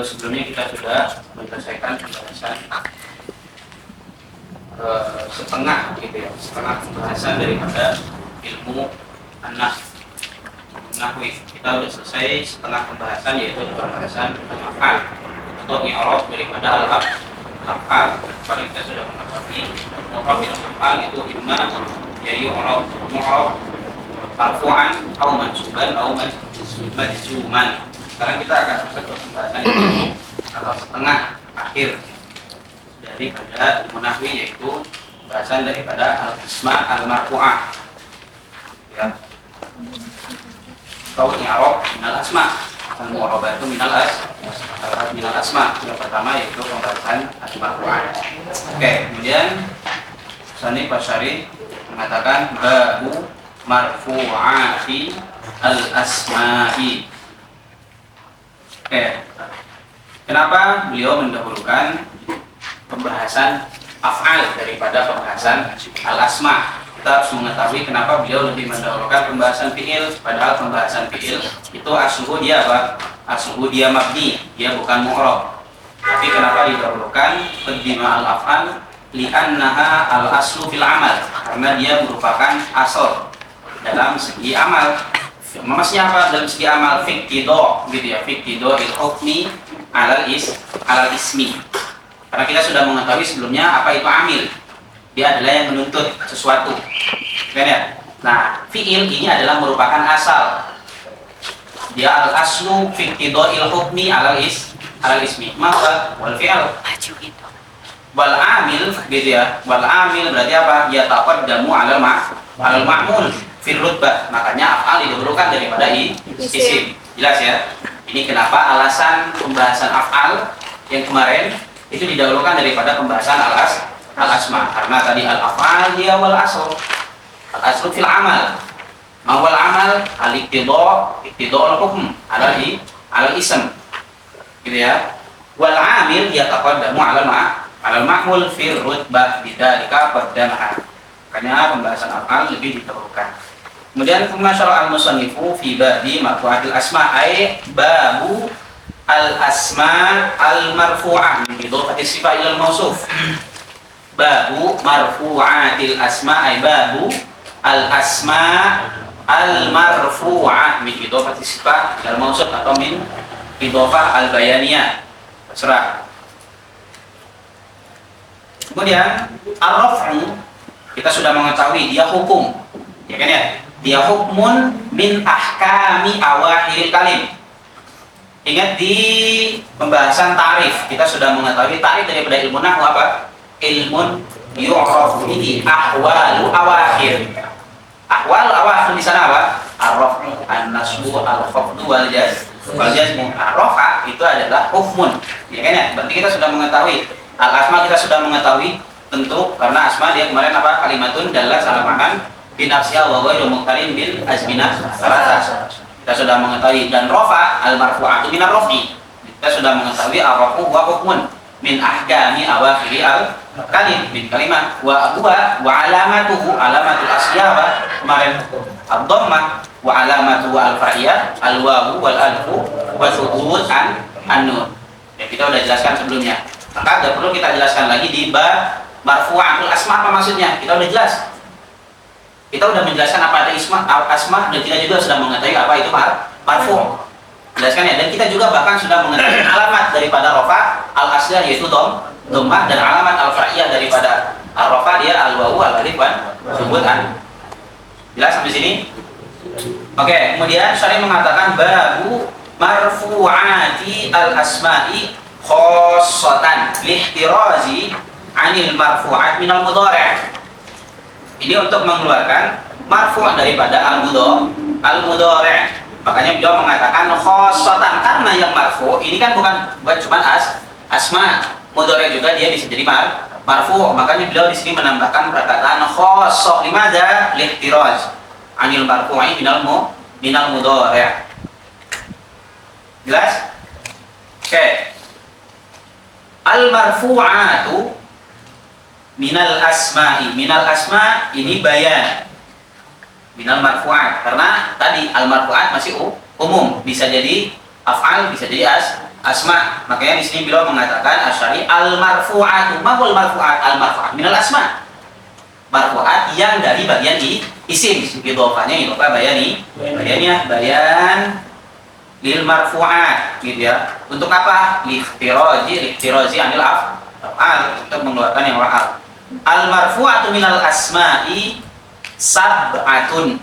Sebelumnya kita sudah menyelesaikan pembahasan setengah gitu ya, setengah pembahasan daripada ilmu nahwi. Kita sudah selesai setengah pembahasan, yaitu pembahasan al-af'al atau i'rab daripada al-af'al. Pada kita sudah mengetahui i'rab al-af'al itu imma yaitu i'rab marfu'an atau mansuban atau majzuman. Sekarang kita akan masuk ke pembahasan ini atau setengah akhir daripada ilmu nahwi, yaitu pembahasan daripada al-asma al-marfu'ah ya, atau i'rab minal asma, al-mu'rabatu minal asma. Yang pertama yaitu pembahasan al-marfu'ah. Oke, kemudian Sanif Asy'ari mengatakan babu marfu'ati al-asma'i. Oke, kenapa beliau mendahulukan pembahasan af'al daripada pembahasan al-asma? Kita harus mengetahui kenapa beliau lebih mendahulukan pembahasan fi'il, padahal pembahasan fi'il itu asluhu dia apa? Asluhu dia mabni, dia bukan mu'rab. Tapi kenapa didahulukan qaddima al-af'al? Li'annaha al-aslu fil amal, karena dia merupakan asal dalam segi amal. Maksudnya apa dalam segi amal? Fiqtido gitu ya, fiqtido il-hukmi alal ismi. Karena kita sudah mengetahui sebelumnya apa itu amil. Dia adalah yang menuntut sesuatu, kan ya? Nah, fi'il ini adalah merupakan asal. Dia al-aslu fiqtido il-hukmi alal ismi. Maka wal fi'al wal amil gitu ya. Wal amil berarti apa? Ya taqaddamu alal ma'mul fil rutbah. Makanya af'al didahulukan daripada isim. Jelas ya? Ini kenapa alasan pembahasan af'al yang kemarin itu didahulukan daripada pembahasan al-asma. Karena tadi al-af'al dia wal asl. Al-aslu fil amal. Mawal amal al-iqtida al-hukm alal ism. Gitu ya. Wal amil yataqaddamu alal ma'mul fil rutbah bidzalika qaddamaha. Makanya pembahasan af'al lebih didahulukan. Kemudian masyara al-musannifu fi babi marfu'atil asma, ay babu al-asma al-marfu'ah bidhafati sifat ila al-mausuf. Babu marfu'atil asma, ay babu al-asma al-marfu'ah bidhafati sifat ila al-mausuf atau min idhafah al-bayaniyah. Terserah. Kemudian ar-raf'u kita sudah mengetahui dia hukum, ya kan ya? Dia hukmun min ahkami awakhiril kalim. Ingat di pembahasan tarif kita sudah mengetahui tarif daripada ilmu nahwu apa? Ilmun yu'rafu bihi ahwalu awakhir. Ahwal awakhir di sana apa? Ar-raf'u, an-nasbu, al-khafdu wal jazmu. Ar-rafa itu adalah hukmun, ya kan ya? Berarti kita sudah mengetahui al-asma, kita sudah mengetahui tentu karena asma dia kemarin apa? Kalimatun dalat ala ma'an bin nafsiha wa ghairu muqtarin bil azminah salasa. Kita sudah mengetahui. Dan rafa al-marfu'atu min ar-raf'i. Kita sudah mengetahui ar-raf'u wa hukmun min ahkami awakhiri al-kalim min kalimat wa alamatuhu alamatul asliyah kemarin ad-dhammah wa alamatuhu al-far'iyah al-wawu wal alfu wa thubut an-nun. Ya, kita sudah jelaskan sebelumnya. Maka tidak perlu kita jelaskan lagi di bab marfu'atul asma apa maksudnya. Kita sudah jelas. Kita sudah menjelaskan apa itu asma, dan kita juga sudah mengetahui apa itu marfu'. Jelaskan ya. Dan kita juga bahkan sudah mengetahui alamat daripada rafa al-asliyah yaitu dhammah, dan alamat al-far'iyah daripada ar-rafa dia al-wawu al-alif wan subutan. Jelas sampai sini? Oke, kemudian Syarih mengatakan babu marfu'ati al-asma'i khossatan lihtirazi 'anil marfu'at minal mudhari'. Ini untuk mengeluarkan marfu' daripada al-mudhari'. Makanya beliau mengatakan khossatan, karena yang marfu' ini kan bukan cuma asma, mudhari' juga dia bisa jadi marfu'. Makanya beliau di sini menambahkan perkataan khossah limadza lihtiraz 'anil marfu'i minal mudhari'. Jelas? Oke. Al-marfu'atu minal asma'i. Minal asma ini bayan minal marfu'at, karena tadi al marfu'at masih umum, bisa jadi af'al, bisa jadi asma. Makanya di sini beliau mengatakan Asy'ari al-marfu'atu. Mahul marfu'at? Al-marfu'at minal asma. Marfu'at yang dari bagian isim. Idhofahnya idhofah bayaniyah, bayan lil marfu'at gitu ya. Untuk apa? Lihtirazi anil af'al, untuk mengeluarkan yang wa'al. Al marfu'atu minal asma'i sab'atun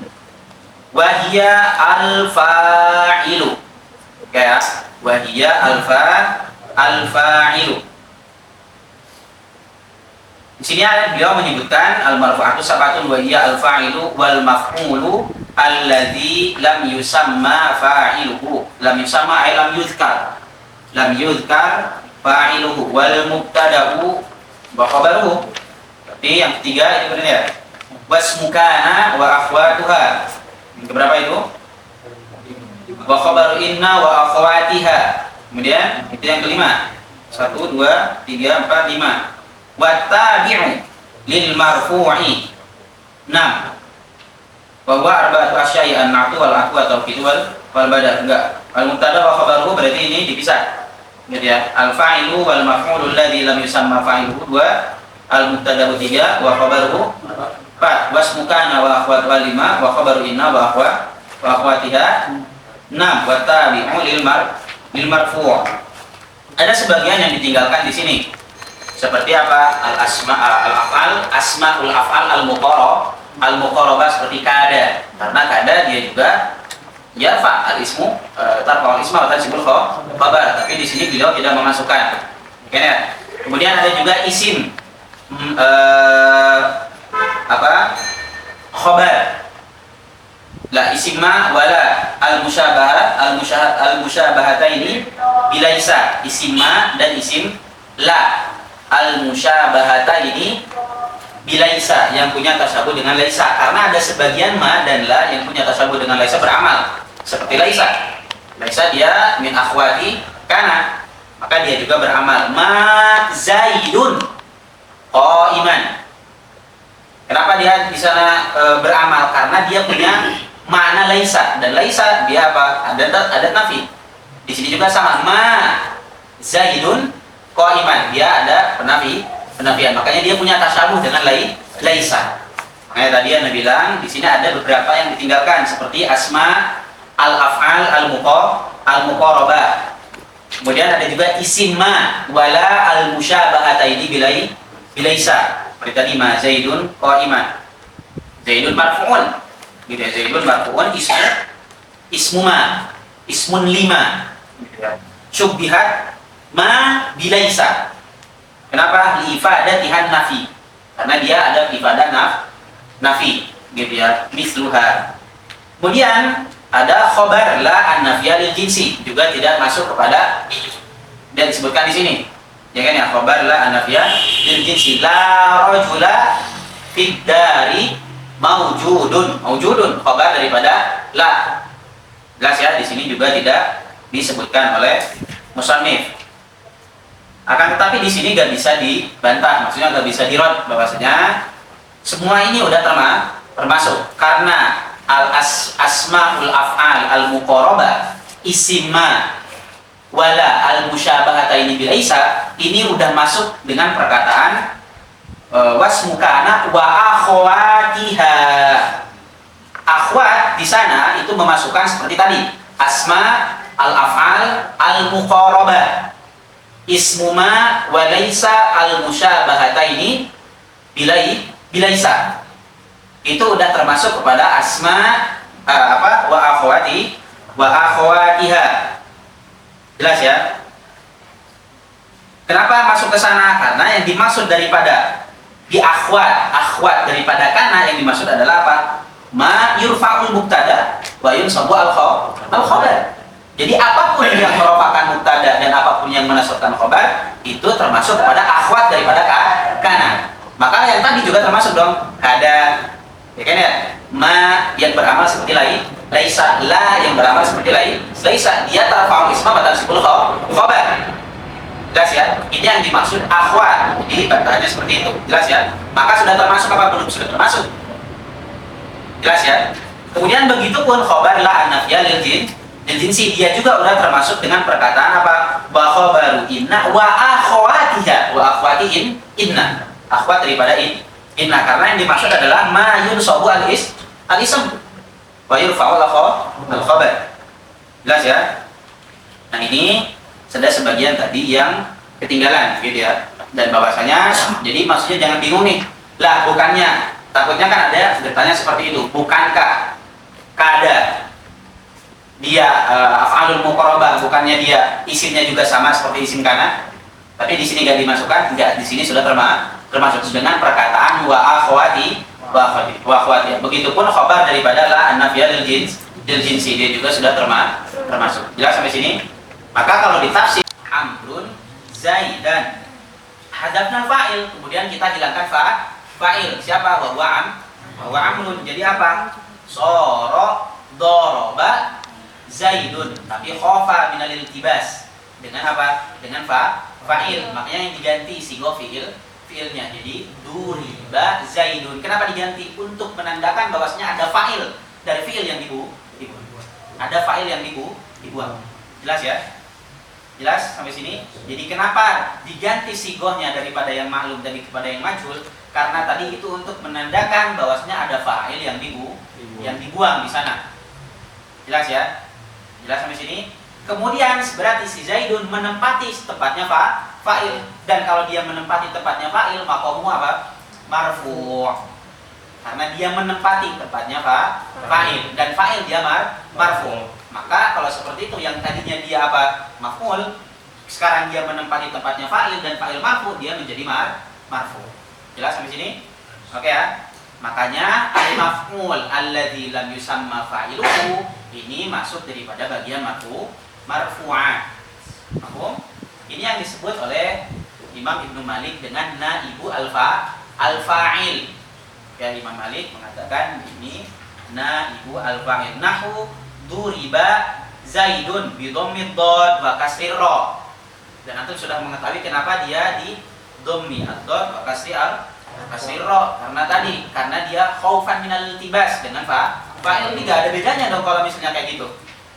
wa hiya al fa'ilu. Ya, wa hiya al fa'ilu. Di sini beliau menyebutkan al marfu'atu sab'atun wa hiya al fa'ilu wal maf'ulu alladzi lam yusamma fa'iluhu. Lam yusamma ay lam yuzkar. Lam yuzkar fa'iluhu wal mubtada'u wa khabaruhu. Tapi yang ketiga itu benar ya. Wasmukana wa akhwatuha. Yang keberapa itu? Wa khabaru inna wa akhwatiha. Kemudian itu yang kelima. 1 2 3 4 5. Wattabi'u lil marfu'i 6. Bahwa arba'atu asya'i an-na'tu wal aqu atau fi'il wal badal. Enggak. Al mubtada wa khabaruhu berarti ini dipisah. Gitu ya. Al fa'ilu wal maf'ulu alladzi lam yusamma fa'iluhu 2. Al mubtada 3 wa khabaruhu 4. Wasmukana wa akhwatuha 5 wa khabaru inna wa akhwatiha 6. Wattabi'u lil marfu'. Ada sebagian yang ditinggalkan di sini. Seperti apa? Asmaul af'al al-muqarrabah seperti kada. Karena kada dia juga yarfa al-ismu tarfa al-isma wa tansibul khabar. Tapi di sini beliau tidak memasukkan. Ya. Kemudian ada juga isim khabar. La isimma wala al-musyabahata ini bilaisa. Isimma dan isim la. Al-musyabahata ini bilaisa yang punya tasyabuh dengan laisa, karena ada sebagian ma dan la yang punya tasyabuh dengan laisa beramal seperti laisa. Laisa dia min akhwati kana, maka dia juga beramal. Ma zaidun qaiman. Kenapa dia di sana beramal? Karena dia punya makna laisa, dan laisa dia apa? Ada nafi. Di sini juga sama. Ma zaidun qaiman, dia ada penafian. Makanya dia punya tasyabuh dengan laisa. Makanya tadi Anda bilang di sini ada beberapa yang ditinggalkan seperti asma al-af'al al-muqarrabah. Kemudian ada juga isim ma wala al-musyabahataini bilaisa. Seperti tadi ma zaidun qaiman. Zaidun marfu'un. Gitu ya, zaidun marfu'un ismu ma, ismun lima. Gitu ya. Syubbihat ma bilaisa. Kenapa? Liifadatihan nafi. Karena dia ada ifadah nafi, gitu ya. Misluha. Kemudian ada khabar la an-nafiyah lil jinsi, juga tidak masuk kepada dan disebutkan di sini. Ya kan ya, khabar la an-nafiyah lil jinsi. La rajula fid dari maujudun. Maujudun khabar daripada la. Jelas ya, di sini juga tidak disebutkan oleh musannif. Akan tetapi di sini gak bisa dibantah, maksudnya gak bisa dirod bahwasanya semua ini udah termasuk karena asmaul af'al al-muqarrabah isimma wala al-musyabahataini bilaisa ini udah masuk dengan perkataan wasmukana wa akhwatiha. Akhwat di sana itu memasukkan seperti tadi asma al-af'al al-muqarrabah ismu ma wa laisa al-musyabahataini bilaisa. Itu udah termasuk kepada asma wa akhwatiha. Jelas ya? Kenapa masuk ke sana? Karena yang dimaksud daripada di akhwat daripada kana yang dimaksud adalah apa? Ma yurfa'ul mubtada wa yunsabu al-khabar. Jadi apapun yang merupakan mubtada dan apapun yang menasabkan khabar itu termasuk kepada akhwat daripada kana. Maka yang tadi juga termasuk dong. Ada ya kan ya? Ma yang beramal seperti laisa, la yang beramal seperti laisa. Dia tarfa'u isma wa tansibul khabar. Jelas ya? Ini yang dimaksud akhwat. Jadi bantahannya seperti itu. Jelas ya? Maka sudah termasuk apa belum? Sudah termasuk. Jelas ya? Kemudian begitu pun khabar la an-nafiyah lil jinsi, dia juga udah termasuk dengan perkataan apa? wa khabaru inna wa akhwatiha. Wa akhwati inna. Akhwat daripada inna, karena yang dimaksud adalah ma yunsabu al-ism wa yurfa'u al-khabar. Jelas ya? Nah, ini sudah sebagian tadi yang ketinggalan gitu ya. Dan bahwasanya jadi maksudnya jangan bingung nih. Lah, bukannya. Takutnya kan ada bertanya seperti itu. Bukankah kada dia af'alul muqarrabah, bukannya dia isimnya juga sama seperti isim kana? Tapi di sini enggak dimasukkan. Enggak, di sini sudah termasuk dengan perkataan wa akhwati wa akhwati. Begitupun khabar daripada la an-nafiyah lil jinsi, dia juga sudah termasuk. Jelas sampai sini? Maka kalau ditafsir Amrun Zaidan, hadafna fa'il, kemudian kita hilangkan fa'il. Siapa? Wa Amrun. Jadi apa? Soro doroba Zaidun, tapi khofa minal iltibas. Dengan apa? Dengan fa'il. Makanya yang diganti sigo fiilnya. Jadi duriba Zaidun. Kenapa diganti? Untuk menandakan bahwasanya ada fa'il dari fiil yang dibuang. Ada fa'il yang dibuang. Jelas ya? Jelas sampai sini? Jadi kenapa diganti sigohnya daripada yang maklum dan kepada yang majhul? Karena tadi itu untuk menandakan bahwasanya ada fa'il yang dibuang di sana. Jelas ya? Jelas sampai sini? Kemudian berarti si Zaidun menempati tempatnya fa'il, dan kalau dia menempati tempatnya fa'il, maqamuhu apa? Marfu'. Karena dia menempati tempatnya fa'il, dan fa'il dia marfu'. Maka kalau seperti itu, yang tadinya dia apa? Maf'ul, sekarang dia menempati tempatnya fa'il dan fa'il marfu', dia menjadi marfu'. Jelas sampai sini? Oke ya? Makanya al-maf'ul alladzi lam yusamma fa'iluhu ini masuk daripada bagian marfu'ah. Paham? Ini yang disebut oleh Imam Ibnu Malik dengan naibu al-fa'il. Ya, Imam Malik mengatakan ini naibu al-fa'il. Nahu duriba Zaidun bi dhammid dhad wa kasrir ra. Dan antum sudah mengetahui kenapa dia di dhammi ad-dhad wa kasri ra, karena dia khaufan minal iltibas dengan fa'il. Ini enggak ada bedanya dong kalau misalnya kayak gitu.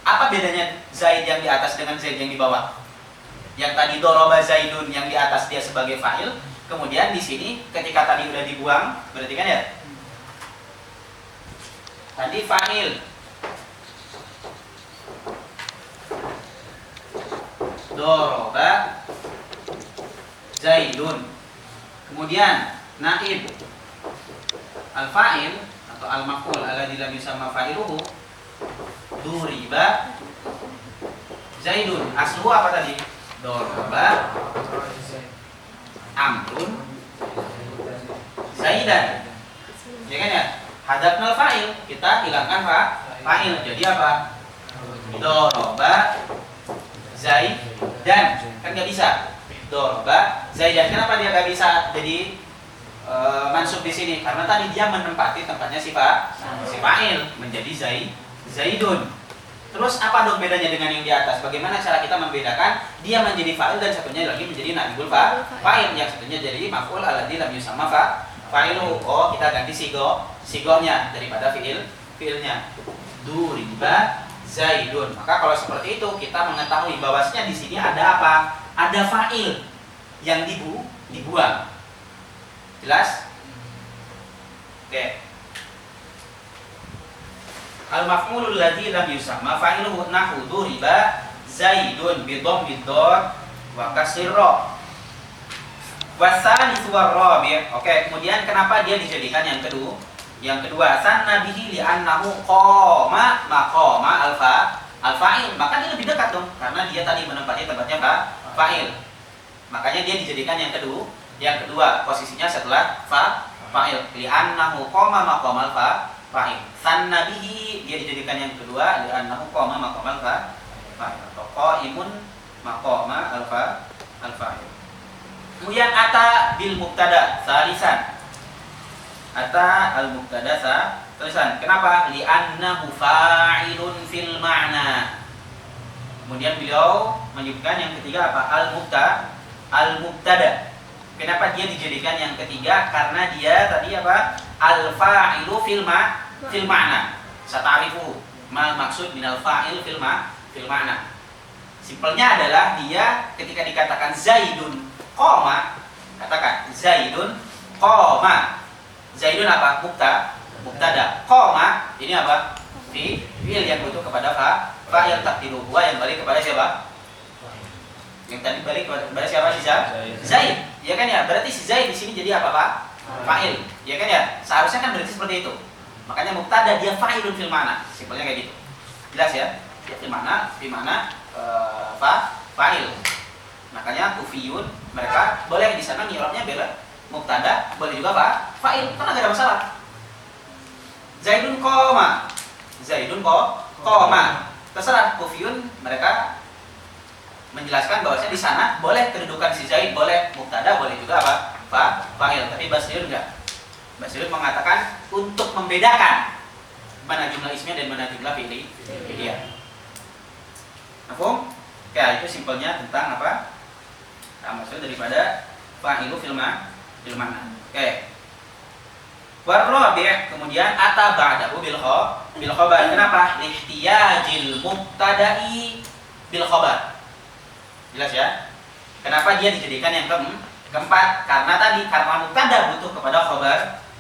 Apa bedanya Zaid yang di atas dengan Zaid yang di bawah? Yang tadi doroba Zaidun yang di atas dia sebagai fa'il, kemudian di sini ketika tadi udah dibuang, berarti kan ya? Tadi fa'il. Doroba Zaidun. Kemudian naib al-fa'il atau al-maf'ul alladzi lam yusamma fa'iluhu duriba Zaidun. Aslu apa tadi? Doroba Amrun Zaidan. Ya kan ya? Hadafna fa'il, kita hilangkan fa'il. Jadi apa? Doroba Zaidan. Kan nggak bisa. Doroba Zaidan. Kenapa dia nggak bisa jadi mansub di sini? Karena tadi dia menempati tempatnya si fa'il menjadi Zaidun. Terus apa dong bedanya dengan yang di atas? Bagaimana cara kita membedakan dia menjadi fa'il dan satunya lagi menjadi naibul fa'il, yang satunya jadi maf'ul alladzi lam yusamma fa'iluhu. Oh, kita ganti sigohnya daripada fiilnya. Duriba Zaidun. Maka kalau seperti itu kita mengetahui bahwasanya di sini ada apa? Ada fa'il yang dibuang. Jelas? Oke. Al-maf'ulul ladzi lam yusamma fa'iluhu nahu duriba Zaidun bi dhammid dhad wa kasrir ra. Wasalisu war-rabi'. Oke, kemudian kenapa dia dijadikan yang kedua? Yang kedua, sanna bihi li'annahu qama maqama al-fa'il. Maka dia lebih dekat dong karena dia tadi menempati tempatnya fa'il. Makanya dia dijadikan yang kedua. Yang kedua, posisinya setelah fa'il. Li'annahu qama maqama al-fa'il. Sanna bihi dia dijadikan yang kedua li'annahu qama maqama al-fa'il. Atau qaimun maqama al-fa'il. Kemudian ata bil mubtada salisan. Ata al mubtada salisan. Kenapa? Li'annahu fa'ilun fil ma'na. Kemudian beliau menyebutkan yang ketiga apa? Al mubtada. Kenapa dia dijadikan yang ketiga? Karena dia tadi apa? Al fa'ilu fil ma'na. Sata'rifu ma maksud minal fa'il fil ma'na. Simpelnya adalah dia ketika dikatakan Zaidun qoma, katakan Zaidun qoma. Zaidun apa? Mubtada. Qoma ini apa? Fi'il yang butuh kepada fa'il takdiru huwa yang balik kepada siapa? Yang tadi balik kepada siapa? Si Zaid. Ya kan ya? Berarti si Zaid di sini jadi apa, Pak? Fa'il. Ya kan ya? Seharusnya kan berarti seperti itu. Makanya mubtada dia fa'ilun fil mana. Simpelnya kayak gitu. Jelas ya? Dia fil mana? Fa'il. Makanya kufiyun mereka boleh di sana ngirabnya bela mubtada, boleh juga fa'il, kan enggak ada masalah. Zaidun qoma. Terserah kufiyun mereka menjelaskan bahwasanya di sana boleh kedudukan si Zaid, boleh mubtada, boleh juga fa'il. Tapi Basriun enggak. Basriun mengatakan untuk membedakan mana jumlah ismnya dan mana jumlah fi'liyah. Mafhum? Ya, itu simpelnya tentang apa? Maksud daripada fa'ilu fil ma'na. Oke. Warrabi' kemudian ata ba'dahu bil khabar. Kenapa? Lihtiyajil mubtada'i bil khabar. Jelas ya? Kenapa dia dijadikan yang keempat? Karena mubtada butuh kepada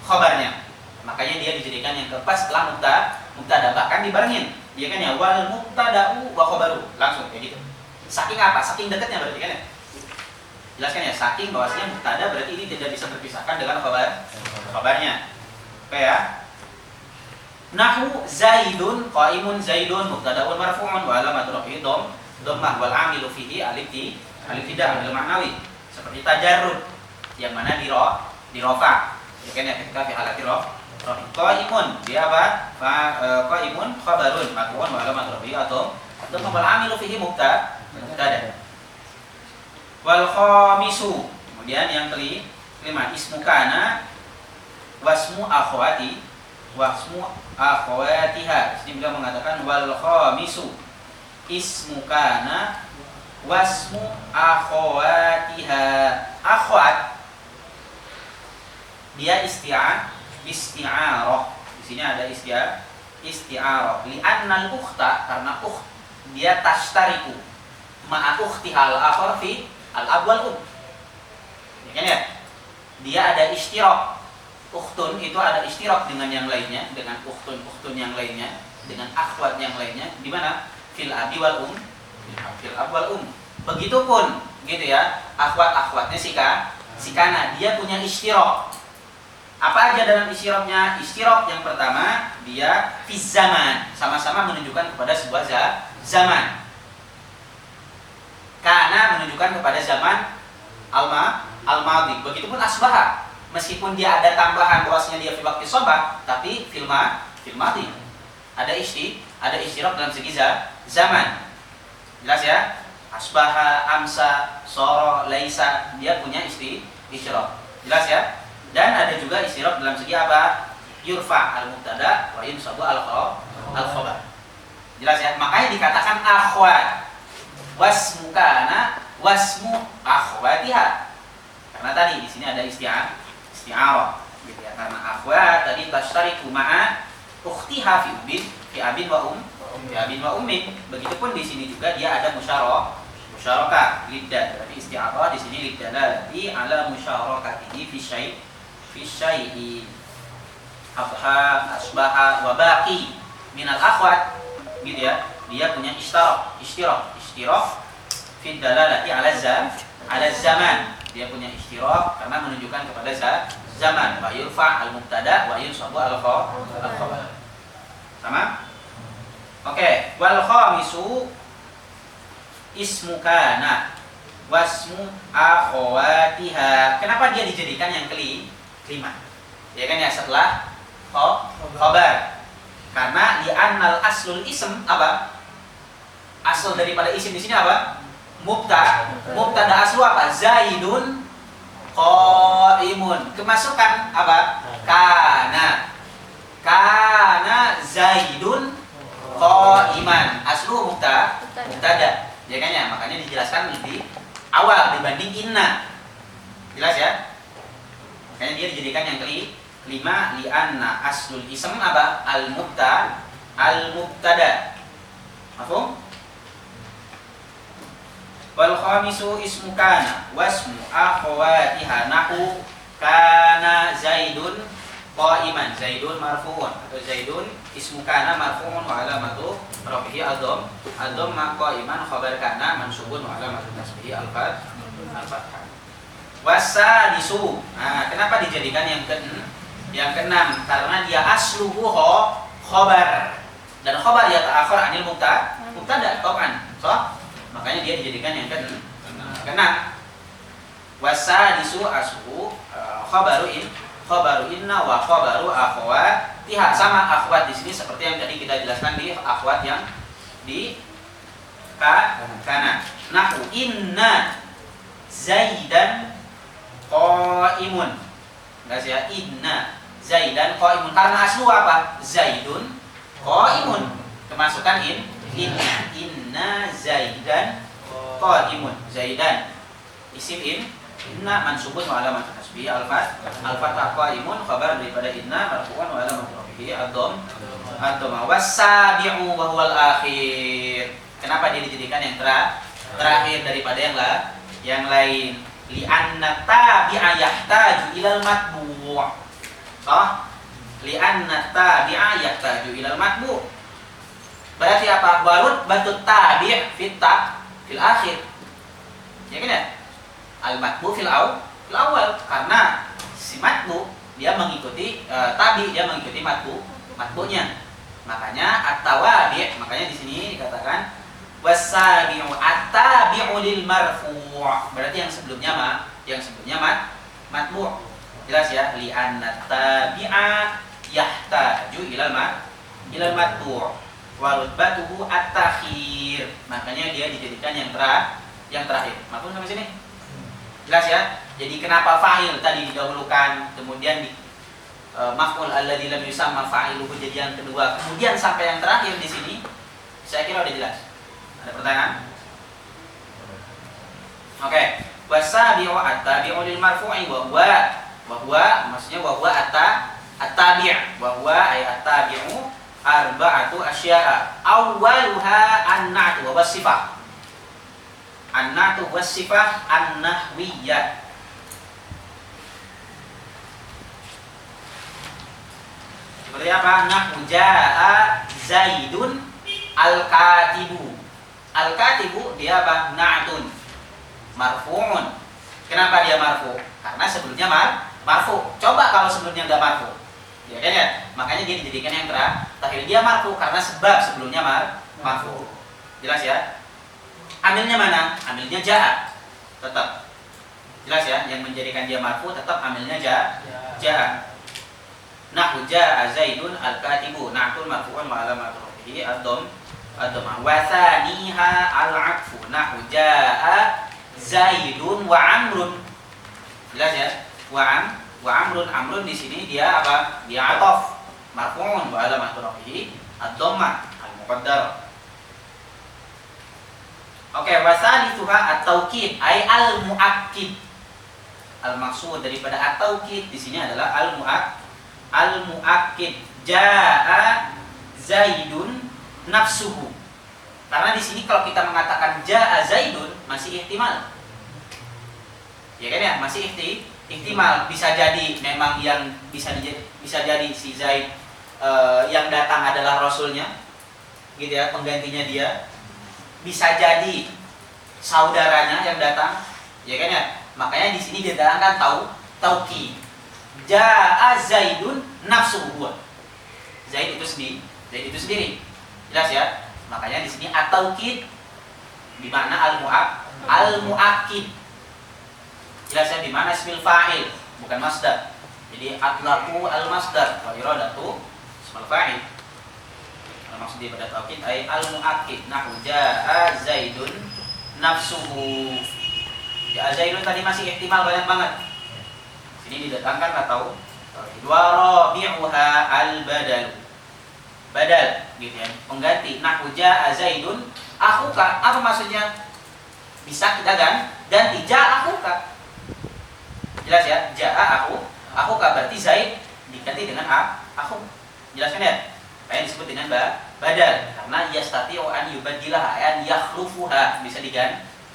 khabarnya. Makanya dia dijadikan yang keempat setelah mubtada, bahkan dibarengin. Dia kan ya wal mubtada'u wa khabaru. Langsung kayak gitu. Saking apa? Saking dekatnya berarti kan ya? Jelaskan ya, saking bahwasanya mubtada berarti ini tidak bisa terpisahkan dengan khabarnya. Oke ya. Nahu Zaidun qaimun Zaidun mubtada'un marfu'un wa alamat raf'ihi dhammah wal 'amilu fihi alif tidak ambil maknawi. Seperti tajarrud yang mana di rafa. Ya kan ya ketika fi halati qaimun dia apa? Qaimun khabarun marfu'un wa alamat raf'ihi atau dhammah wal 'amilu fihi mubtada. Wal khamisu, kemudian yang kelima ismu kana wasmu akhwatiha. Di sini beliau mengatakan wal khamisu ismu kana wasmu akhwatiha. Akhwat dia isti'arah. Di sini ada isti'arah. Li'anna al-ukhta, karena dia tashtariku ma'a ukhtihal akhar fi al-ab wal ya kan ya? Dia ada istirak. Ukhtun itu ada istirak dengan yang lainnya, dengan ukhtun yang lainnya, dengan akhwat yang lainnya. Di mana? Fil abi wal fil ab wal Begitupun gitu ya. Akhwatnya si kana dia punya istirak. Apa aja dalam istiraknya? Istirak yang pertama dia fi zaman, sama-sama menunjukkan kepada sebuah zaman. Karena menunjukkan kepada zaman al-madhi. Begitupun asbaha. Meskipun dia ada tambahan bahwasanya dia fi waqti sabah, tapi fil madhi. Ada istirak dalam segi zaman. Jelas ya? Asbaha, amsa, soro, laisa, dia punya istirak. Jelas ya? Dan ada juga istirak dalam segi apa? Yurfa al-mubtada wa yunsabu al-khabar. Jelas ya? Makanya dikatakan akhwat. Wasmu kana wasmu akhwatiha. Karena tadi di sini ada isti'arah gitu ya. Karena akhwat tadi tashtariku ma'a ukhtiha fi abin wa ummin. Begitupun di sini juga dia ada musyarakah liddah. Tapi isti'arah di sini liddalalati ala musyarakatihi fi syai'i abha asbaha wa baqi minal akhwat gitu ya. Dia punya istirak fi dalalati ala zaman. Dia punya istirak karena menunjukkan kepada zaman. Wa yurfa al-mubtada wa yunsabu al-khabar. Sama? Oke, wal khamisu ismu kana wasmu akhwatiha. Kenapa dia dijadikan yang kelima? Ya kan ya, setelah khabar. Karena di annal aslul ism apa? Asal daripada isim di sini apa? Mubtada aslu apa? Zaidun qaimun. Kemasukan apa? Kana Zaidun qaiman. Aslu mubtada. Ya kan ya? Makanya dijelaskan lebih awal dibanding inna. Jelas ya? Makanya dia dijadikan yang kelima li'anna aslul ism apa? Al-mubtada. Mafhum? Wal khamisu ismu kana wasmu akhawatiha nahu kana Zaidun qa'iman. Zaidun marfu'un atau Zaidun ismu kana marfu'un wa alamatu rafihi ad-dhammah qa'iman khabar kana mansubun wa alamatu nasbihi al-fathah. Wasadisu. Nah, kenapa dijadikan yang keenam? Karena dia asluhu khabar. Dan khabar ya ta'akhir anil mubtada tokan. Makanya dia dijadikan yang keenam. Wasadisu asluhu khabaru inna wa khabaru akhawatiha. Sama akhwat di sini seperti yang tadi kita jelaskan di akhwat yang di kana. Nahu inna Zaidan qa'imun. Enggak sih ya, inna Zaidan qa'imun. Karena aslu apa? Zaidun qa'imun. Kemasukan inna Zaidan qa'imun. Zaidan isim inna mansubun wa alamat nasbihi al-fathah qa'imun khabar daripada inna marfu'un wa alamat rafihi ad-dhammah. Wasabi'u wa huwal akhir. Kenapa dia dijadikan yang terakhir daripada yang lain? Li'anna tabi'a yahtaju ilal matbu'. Li'anna tabi'a yahtaju ilal matbu'. Berarti apa? Warud batut tabi' fil akhir. Ya kan ya? Al matbu fil awal, karena si matbu dia mengikuti tabi, dia mengikuti matbunya. Makanya at-tawabi', makanya di sini dikatakan wasabi'u at-tabi'u lil marfu'. Berarti yang sebelumnya matbu'. Jelas ya? Li anna tabi'a yahtaju ilal matbu' wa rutbatuhu at-takhir. Makanya dia dijadikan yang terakhir. Mafhum sampai sini? Jelas ya? Jadi kenapa fa'il tadi didahulukan, kemudian maf'ul alladzi lam yusamma fa'iluhu jadi yang kedua, kemudian sampai yang terakhir di sini, saya kira udah jelas. Ada pertanyaan? Oke. Wasabi'u at-tabi'u lil marfu'i wa huwa maksudnya wa huwa at-tabi', wa huwa ay at-tabi'u arba'atu asya'a. Awwaluha an-na'tu wa wasifah. An-na'tu wa wasifah an-nahwiyyah. Seperti apa? Nahwu jaa Zaidun al-katibu. Al-katibu dia apa? Na'tun marfu'un. Kenapa dia marfu'? Karena sebelumnya marfu'. Coba kalau sebelumnya enggak marfu'. Ya kan ya? Makanya dia dijadikan yang terakhir. Dia marfu' karena sebab sebelumnya marfu'. Jelas ya? Amilnya mana? Amilnya jaa. Tetap. Jelas ya? Yang menjadikan dia marfu' tetap amilnya jaa. Nahwu jaa Zaidun al-katibu. Na'tun marfu'un wa alamatu rafihi ad-dhammah. Wa thaniha al-'atfu. Nahwu jaa Zaidun wa Amrun. Jelas ya? Wa Amrun. Amrun di sini dia apa? Dia ataf. Marfu'un wa alamatu rafihi ad-dhammah al-muqaddarah. Oke, wasalithuha at-taukid ay al-muakkid. Al-maksud daripada at-taukid di sini adalah al-muakkid. Jaa Zaidun nafsuhu. Karena di sini kalau kita mengatakan jaa Zaidun masih ihtimal. Ya kan ya, masih ihtimal. Bisa jadi memang yang bisa jadi si Zaid yang datang adalah rasulnya. Gitu ya, penggantinya dia. Bisa jadi saudaranya yang datang, ya kan ya? Makanya di sini didatangkan tauqid. Jaa Zaidun nafsuhu. Zaid itu sendiri. Jelas ya? Makanya di sini at-tauqid di mana al-muakkid. Jelas ya, di mana ismil fa'il, bukan masdar. Jadi atlaqu al-masdar wa iradatu ismul fa'il. Maksud daripada taukid ay al-muakkid. Nahwu jaa Zaidun nafsuhu. Jaa Zaidun tadi masih ihtimal banyak banget. Sini didatangkan atau wa rabi'uha al-badal. Badal gitu ya. Pengganti nahwu jaa Zaidun akhuka. Apa maksudnya? Bisa kita ganti jaa akhuka. Jelas ya? Jaa akhuka berarti Zaid diganti dengan akhu. Jelaskan ya? Kayak disebut dengan badal karena yastati'u an yubaddilaha an yakhlufuha, bisa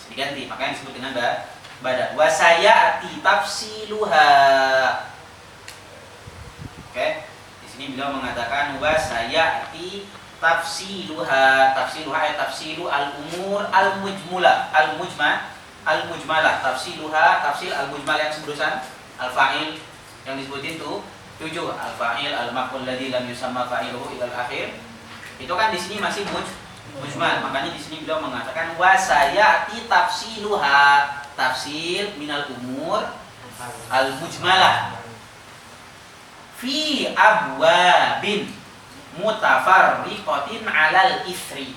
diganti, makanya disebut dengan bada. Wa sayati tafsiluha. Oke. Di sini beliau mengatakan wa sayati tafsiluha. Tafsiluha ay tafsilu al-umur al-mujmalah, al-mujmalah, tafsiluha, tafsil al-mujmalah yang seberusan al-fa'il yang disebutin tuh 7, al-fa'il, al-maf'ul ladzi lam yusamma fa'iluhu ila al-akhir. Itu kan di sini masih mujmal. Makanya di sini beliau mengatakan wa sayati tafsiluha, tafsil minal umur al-mujmalah fi abwabin mutafarriqatin 'alal isri.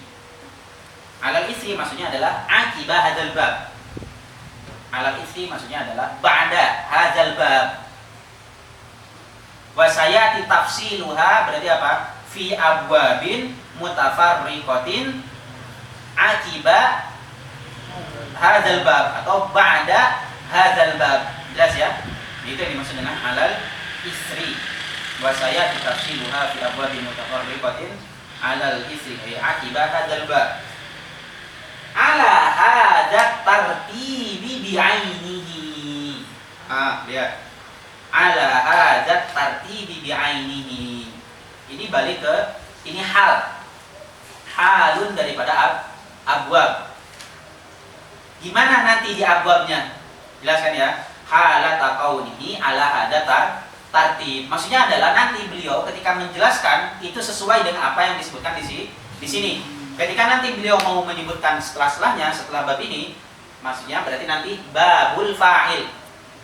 'Alal isri maksudnya adalah akibah hadzal bab. 'Alal isri maksudnya adalah ba'da hadzal bab. Wa sayati tafsiluha berarti apa? Fi abwabin mutafarriqatin akiba hadzal bab atau ba'da hadzal bab. Jelas ya? Itu yang dimaksud dengan alal isri. Wa sayati tafsiluha fi abwabin mutafarriqatin alal isri ay akiba hadzal bab. Ala hadzat tartibi bi'ainihi. Lihat. Ala hadzat tartibi bi'ainihi. Ini balik ke ini halun daripada abwab. Gimana nanti di abwabnya? Jelaskan ya. Halata qaunihi ala hadzat tartib. Maksudnya adalah nanti beliau ketika menjelaskan itu sesuai dengan apa yang disebutkan di sini. Ketika nanti beliau mau menyebutkan setelah-setelahnya setelah bab ini, maksudnya berarti nanti babul fa'il.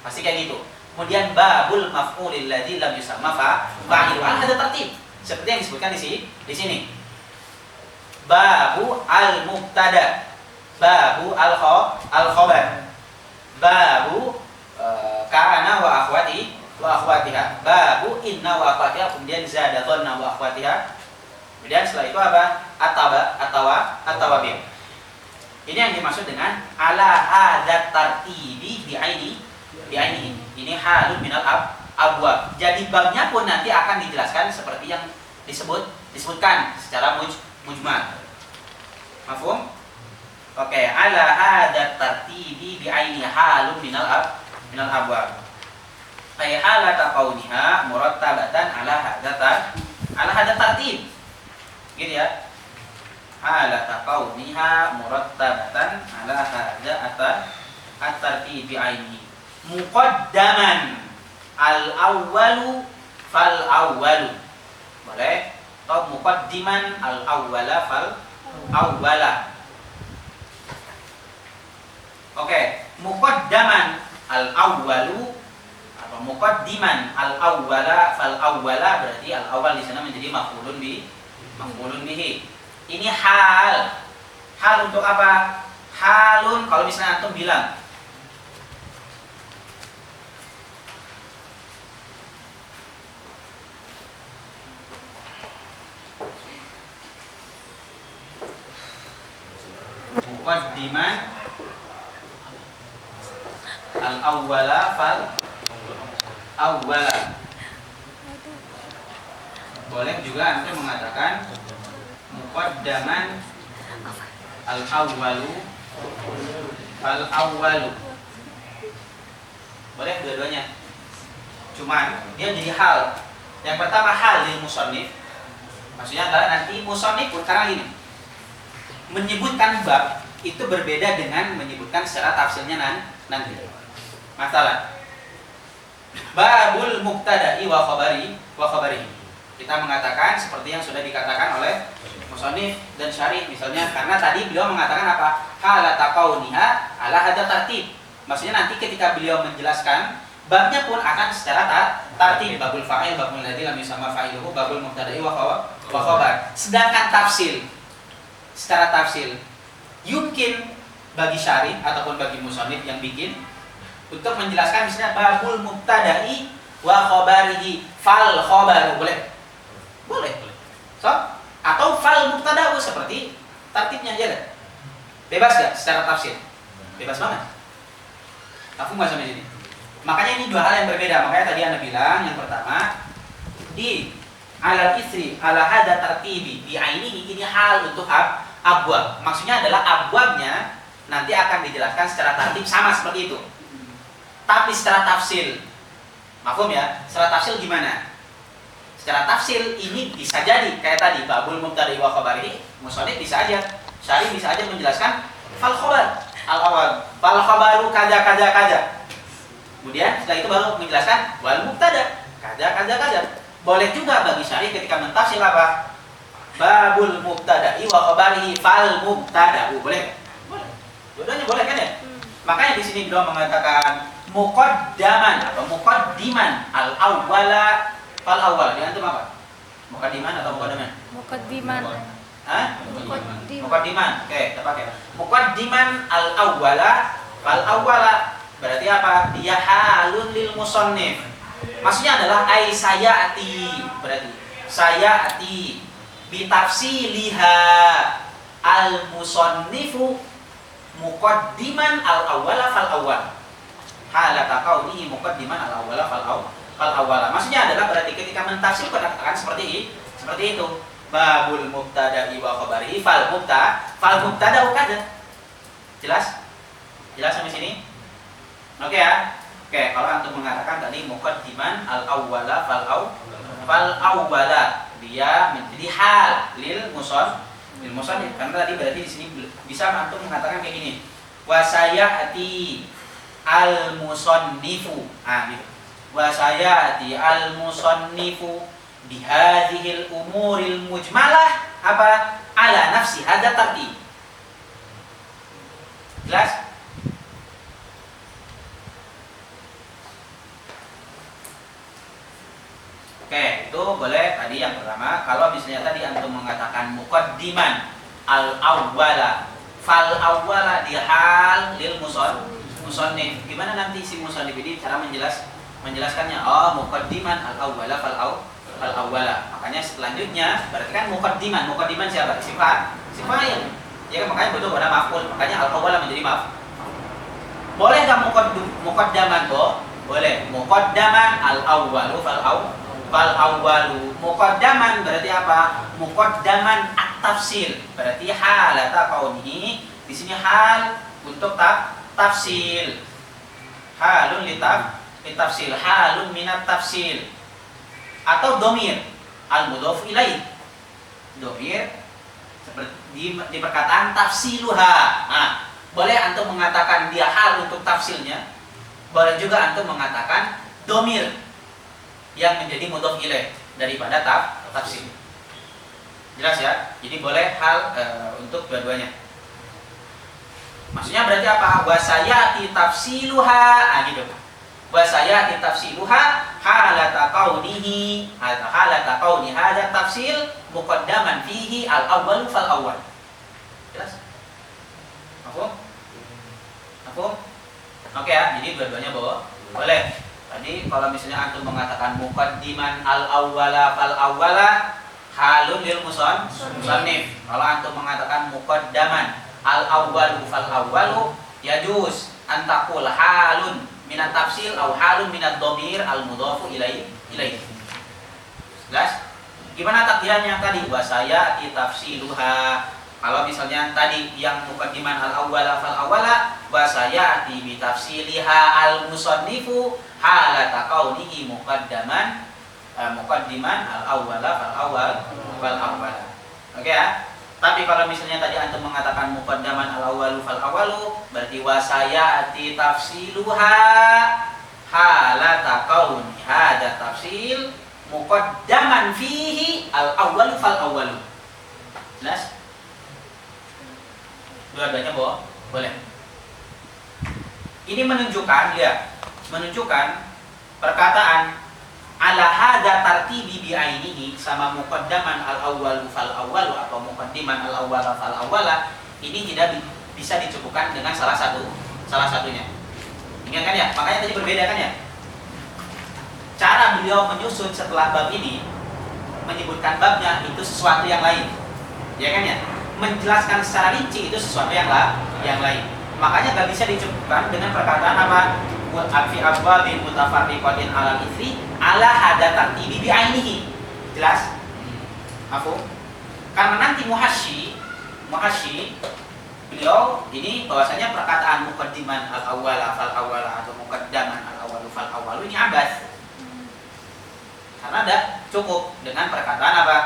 Pasti kayak gitu. Kemudian babul maf'ulil ladzi lam yusamma fa'ilu. Ada tertib seperti yang disebutkan di sini. Babu al-mubtada, babu al-khabar, babu kana wa akhwatiha, babu inna wa akhwatiha, kemudian zadatonna wa akhwatiha. Kemudian setelah itu apa? At-tawabin. Ini yang dimaksud dengan ala hadzat tartibi bi'aini. Ini halun minal abwab. Jadi babnya pun nanti akan dijelaskan seperti yang disebutkan secara mujmal. Mafhum? Oke, ala hadzat tartibi bi'aini halun minal abwab. Ay halata qauniha murattabatan ala hadzat tartib. Gitu ya. Halata qauniha murattabatan ala hadzat tartib bi'aini. Muqaddaman al-awwalu fal-awwalu. Boleh? Atau muqaddiman al-awwala fal-awwala. Oke, muqaddaman al-awwalu atau muqaddiman al-awwala fal-awwala berarti al-awwal di sana menjadi maf'ulun bihi. Ini hal. Hal untuk apa? Halun kalau misalnya antum bilang muqaddiman al-awwala fal-awwala. Boleh juga Anda mengatakan muqaddaman al-awwalu fal-awwalu. Boleh dua-duanya. Cuman dia jadi hal. Yang pertama hal lil musannif. Maksudnya adalah nanti musannif pun karena ini menyebutkan bab itu berbeda dengan menyebutkan secara tafsirnya nanti. Masalah babul mubtada'i wa khabarihi. Kita mengatakan seperti yang sudah dikatakan oleh musannif dan syarih misalnya, karena tadi beliau mengatakan apa? Halata qauniha ala hadzat tartib. Maksudnya nanti ketika beliau menjelaskan babnya pun akan secara tartib, babul fa'il, babul ladzi lam yusamma fa'iluhu, babul mubtada'i wa khabar. Sedangkan tafsil secara tafsil yumkin bagi syarih ataupun bagi musannif yang bikin untuk menjelaskan misalnya babul mubtada'i wa khabarihi fal khabaru. Boleh. So, atau fal mubtada'u seperti tartibnya aja kan? Bebas gak secara tafsir? Bebas banget. Mafhum enggak sampai sini? Makanya ini dua hal yang berbeda. Makanya tadi Anda bilang yang pertama di alal isri ala hada tartibi bi ainihi, ini hal untuk abwab. Maksudnya adalah abwabnya nanti akan dijelaskan secara tartib sama seperti itu. Tapi secara tafsil, mafhum ya? Secara tafsil gimana? Secara tafsil ini bisa jadi kayak tadi babul mubtada'i wa khabarihi, musannif bisa aja, syarih bisa aja menjelaskan fal khabar al awal, fal khabaru kaza kaza kaza. Kemudian setelah itu baru menjelaskan wal mubtada kaza kaza kaza. Boleh juga bagi syarih ketika mentafsir apa? Babul mubtada'i wa khabarihi fal mubtada'u. Boleh? Boleh. Dua-duanya boleh kan ya? Makanya di sini beliau mengatakan muqaddaman atau muqaddiman al awwala fal awwal. Dia antum apa? Muqaddiman atau muqaddaman? Muqaddiman. Hah? Muqaddim. Muqaddiman. Oke, kita pakai. Muqaddiman al awwala fal awwala. Berarti apa? Dia halun lil musannif. Maksudnya adalah ai sayati. Berarti sayati bitafsiliha al musannifu muqaddiman al awwala fal awwal. Halata kaunihi muqaddiman al awwala fal awwala. Maksudnya adalah berarti ketika mentafsir katakan seperti itu. Babul mubtada'i wa khabarihi fal mubtada kada. Jelas? Jelas sampai sini? Oke ya. Oke, kalau antum mengatakan tadi muqaddiman al awwala fal awwala, dia menjadi hal lil musannif. Karena tadi berarti di sini bisa antum mengatakan kayak gini. Wa sayati al musannifu, gitu. Wa sayati al musannifu bihadhil umuril mujmalah apa? Ala nafsi hadza tartib. Jelas? Oke, itu boleh tadi yang pertama. Kalau misalnya tadi antum mengatakan muqaddiman al awwala fal awwala di hal lil musannif. Gimana nanti si musannif ini cara menjelaskannya? Oh, muqaddiman al awwala fal awwala. Makanya selanjutnya berarti kan muqaddiman siapa? Sifat ya kan, makanya betul pada maf'ul. Makanya al awwala menjadi maf'ul. Boleh enggak muqaddaman toh? Boleh. Muqaddaman al awwalu fal awwalu. Muqaddaman berarti apa? Muqaddaman at-tafsil. Berarti halata kaunihi. Di sini hal untuk tafsil. Halun litafsil, halun minat tafsil. Atau domir al-mudhof ilaih. Domir seperti di perkataan tafsiluha. Nah, boleh antum mengatakan dia hal untuk tafsilnya. Boleh juga antum mengatakan domir yang menjadi mudhof ilaih daripada tafsil. Jelas ya? Jadi boleh hal untuk dua-duanya. Maksudnya berarti apa? Wa sayati tafsiluha, gitu. Wa sayati tafsiluha halata kaunihi hadza tafsil muqaddaman fihi al awwal fal awwal. Jelas? Aku? Oke ya, jadi dua-duanya boleh. Tadi kalau misalnya antum mengatakan muqaddiman al awwala fal awwala halun lil musannif. Kalau antum mengatakan muqaddaman al awwalu fal awwalu yajuz antaqul halun minat tafsil atau halun minat dhamir al mudhafu ilaihi. Jelas? Gimana takdirnya tadi? Wa sayati tafsiluha. Kalau misalnya tadi yang muqaddiman al awwala fal awwala wa sayati bi tafsiliha al musannifu halata kaunihi muqaddiman al awwala fal awwala. Oke ya? Tapi kalau misalnya tadi antum mengatakan muqaddaman al awwalu fal awwalu berarti wa sayati tafsiluha halata kauni hadza tafsil muqaddaman fihi al awwalu fal awwalu. Jelas? Dua-duanya boleh. Ini menunjukkan perkataan ala hadza tartibi bi ainihi sama muqaddaman al awwalu fal awwalu atau muqaddiman al awwala fal awwala ini tidak bisa dicukupkan dengan salah satunya. Ingat kan ya? Makanya tadi berbeda kan ya? Cara beliau menyusun setelah bab ini menyebutkan babnya itu sesuatu yang lain. Ya kan ya? Menjelaskan secara rinci itu sesuatu yang lain. Makanya gak bisa dicukupkan dengan perkataan apa? Fi abwabin mutafarriqatin ala itsri ala hadza tartibi bi ainihi. Jelas? Mafhum? Karena nanti muhasyi beliau ini bahwasanya perkataan muqaddiman al-awwala fal awwala atau muqaddaman al-awwalu fal awwalu ini abas. Karena ada cukup dengan perkataan apa?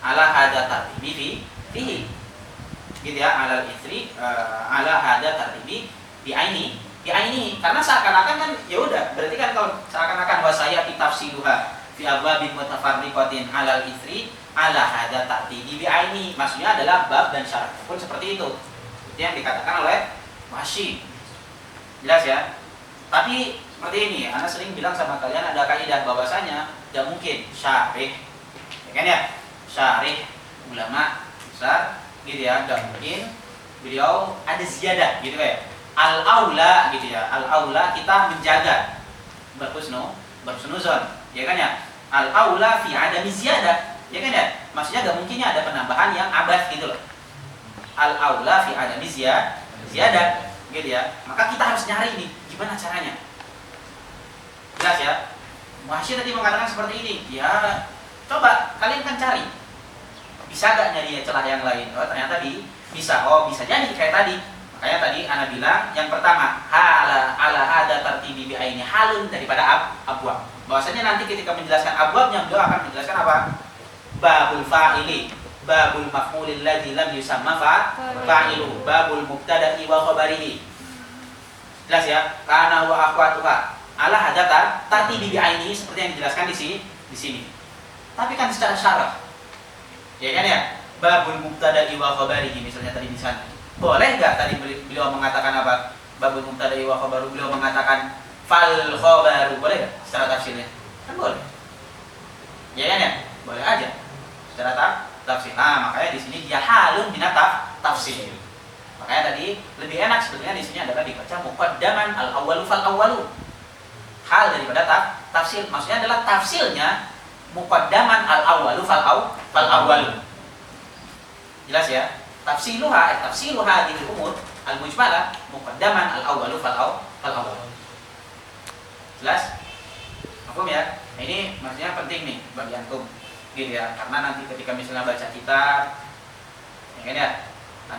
Ala hadza tartibi fihi. Gitu ya, ala istri ala hadza tartibi bi aini karena seakan-akan kan ya udah, berarti kan kalau seakan-akan wasaya tafsiluha fi abwabin mutafarriqatin alal istri ala hadza tartibi bi aini, maksudnya adalah bab dan syaratnya pun seperti itu. Itu yang dikatakan oleh Masyi. Jelas ya? Tapi seperti ini, Anda sering bilang sama kalian ada kaidah bahwasanya tidak mungkin syarih, ya kan ya? Syarih ulama besar gitu ya, tidak mungkin beliau ada ziyadah gitu ya. Al-aula gitu ya, al-aula kita menjaga berhusnuzon, ya kan ya? Al-aula fi adami ziyadah, ya kan ya? Maksudnya tidak mungkinnya ada penambahan yang abad gitu loh. Al-aula fi adami ziyadah gitu ya. Maka kita harus nyari nih gimana caranya. Jelas ya? Masyi tadi mengatakan seperti ini. Ya, coba kalian kan cari. Bisa gak nyari celah yang lain? Oh, ternyata bisa. Oh, bisa jadi kayak tadi. Makanya tadi Ana bilang yang pertama, ala hada tartibi bi aini halun daripada abwab. Bahwasanya nanti ketika menjelaskan abwabnya beliau akan menjelaskan apa? Babul fa'ili, babul maf'ulil ladzi lam yusamma fa'ilu, babul mubtada'i wa khabarihi. Jelas ya? Kana wa akhwatuha. Ala hada tartibi bi aini seperti yang dijelaskan di sini. Tapi kan secara syarah. Ya kan ya? Babul mubtada'i wa khabarihi misalnya tadi di sana. Boleh nggak tadi beliau mengatakan apa? Babul mubtada'i wa khabaru, beliau mengatakan fal khabaru, boleh nggak secara tafsirnya? Kan boleh. Ya kan ya? Boleh aja. Secara tafsir. Nah, makanya di sini dia halun min tafsir. Makanya tadi lebih enak sebetulnya di sini adalah dibaca muqaddaman al-awwalu fal awwalu. Hal daripada tafsir, maksudnya adalah tafsirnya muqaddaman al-awwalu fal awwalu. Jelas ya? Tafsiluha di umur al-mujmalah muqaddaman al-awwalu fal awwalu. Jelas? Paham ya? Nah, ini maksudnya penting nih bagi antum. Gitu ya, karena nanti ketika misalnya baca kitab, ya kan ya?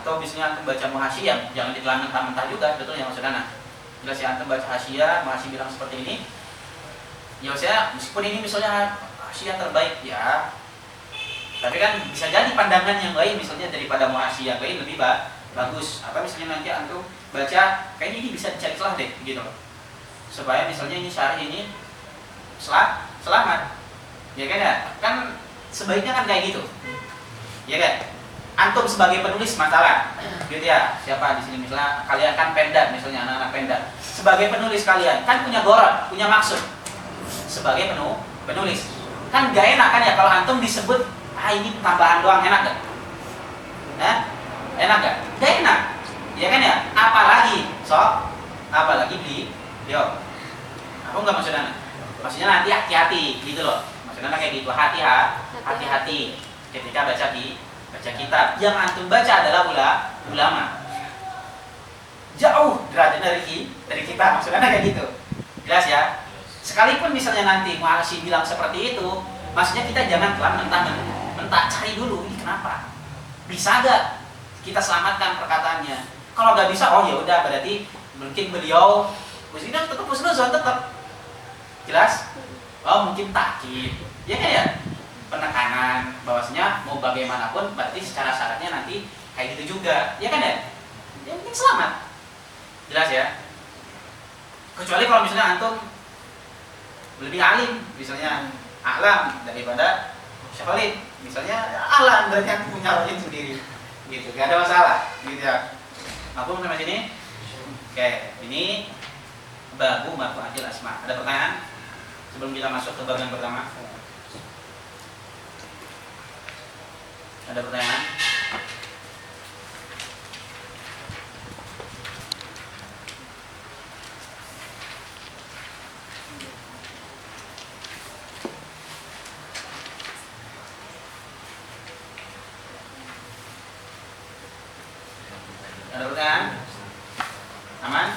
Atau misalnya antum baca muhasyiyah, jangan ditelan mentah-mentah juga, betul ya maksudnya. Jelas ya, antum baca hasyiyah, muhasyiyah bilang seperti ini. Ya saya meskipun ini misalnya hasyiyah terbaik ya, tapi kan bisa jadi pandangan yang lain misalnya daripada muhasyiyah lain lebih bagus. Apa misalnya nanti antum baca kayaknya ini bisa dicari celah deh gitu loh. Supaya misalnya ini syarih ini selamat. Ya kan ya? Kan sebaiknya kan kayak gitu. Ya kan? Antum sebagai penulis masalah gitu ya. Siapa di sini misalnya kalian kan penda, misalnya anak-anak penda. Sebagai penulis kalian kan punya goran, punya maksud. Sebagai penulis. Kan gak enak kan ya kalau antum disebut ini tambahan doang, enak gak? Enak gak? Gak enak. Ya kan ya? Apalagi beliau. Aku nggak maksudnya. Maksudnya nanti hati-hati gitu loh. Maksudnya kayak gitu, hati-hati ketika baca kitab. Yang antum baca adalah ulama. Jauh derajat dari kita. Maksudnya kayak gitu. Jelas ya? Sekalipun misalnya nanti Masyi bilang seperti itu, maksudnya kita jangan telan mentah, cari dulu ini kenapa? Bisa gak kita selamatkan perkataannya? Kalau gak bisa, oh ya udah berarti mungkin beliau mestinya tetap husnuzon tetap. Jelas? Oh mungkin takkid. Ya kan ya? Penekanan bahwasanya mau bagaimanapun berarti secara syaratnya nanti kayak gitu juga. Ya kan ya? Ya mungkin selamat. Jelas ya? Kecuali kalau misalnya antum lebih alim, misalnya alam daripada Syekh, misalnya alam berarti yang punya alim sendiri, gitu, gak ada masalah, gitu ya. Aku sampai sini, oke, ini babu marfu'atil asma. Ada pertanyaan sebelum kita masuk ke bab yang pertama? Ada pertanyaan? Ada pertanyaan? Aman?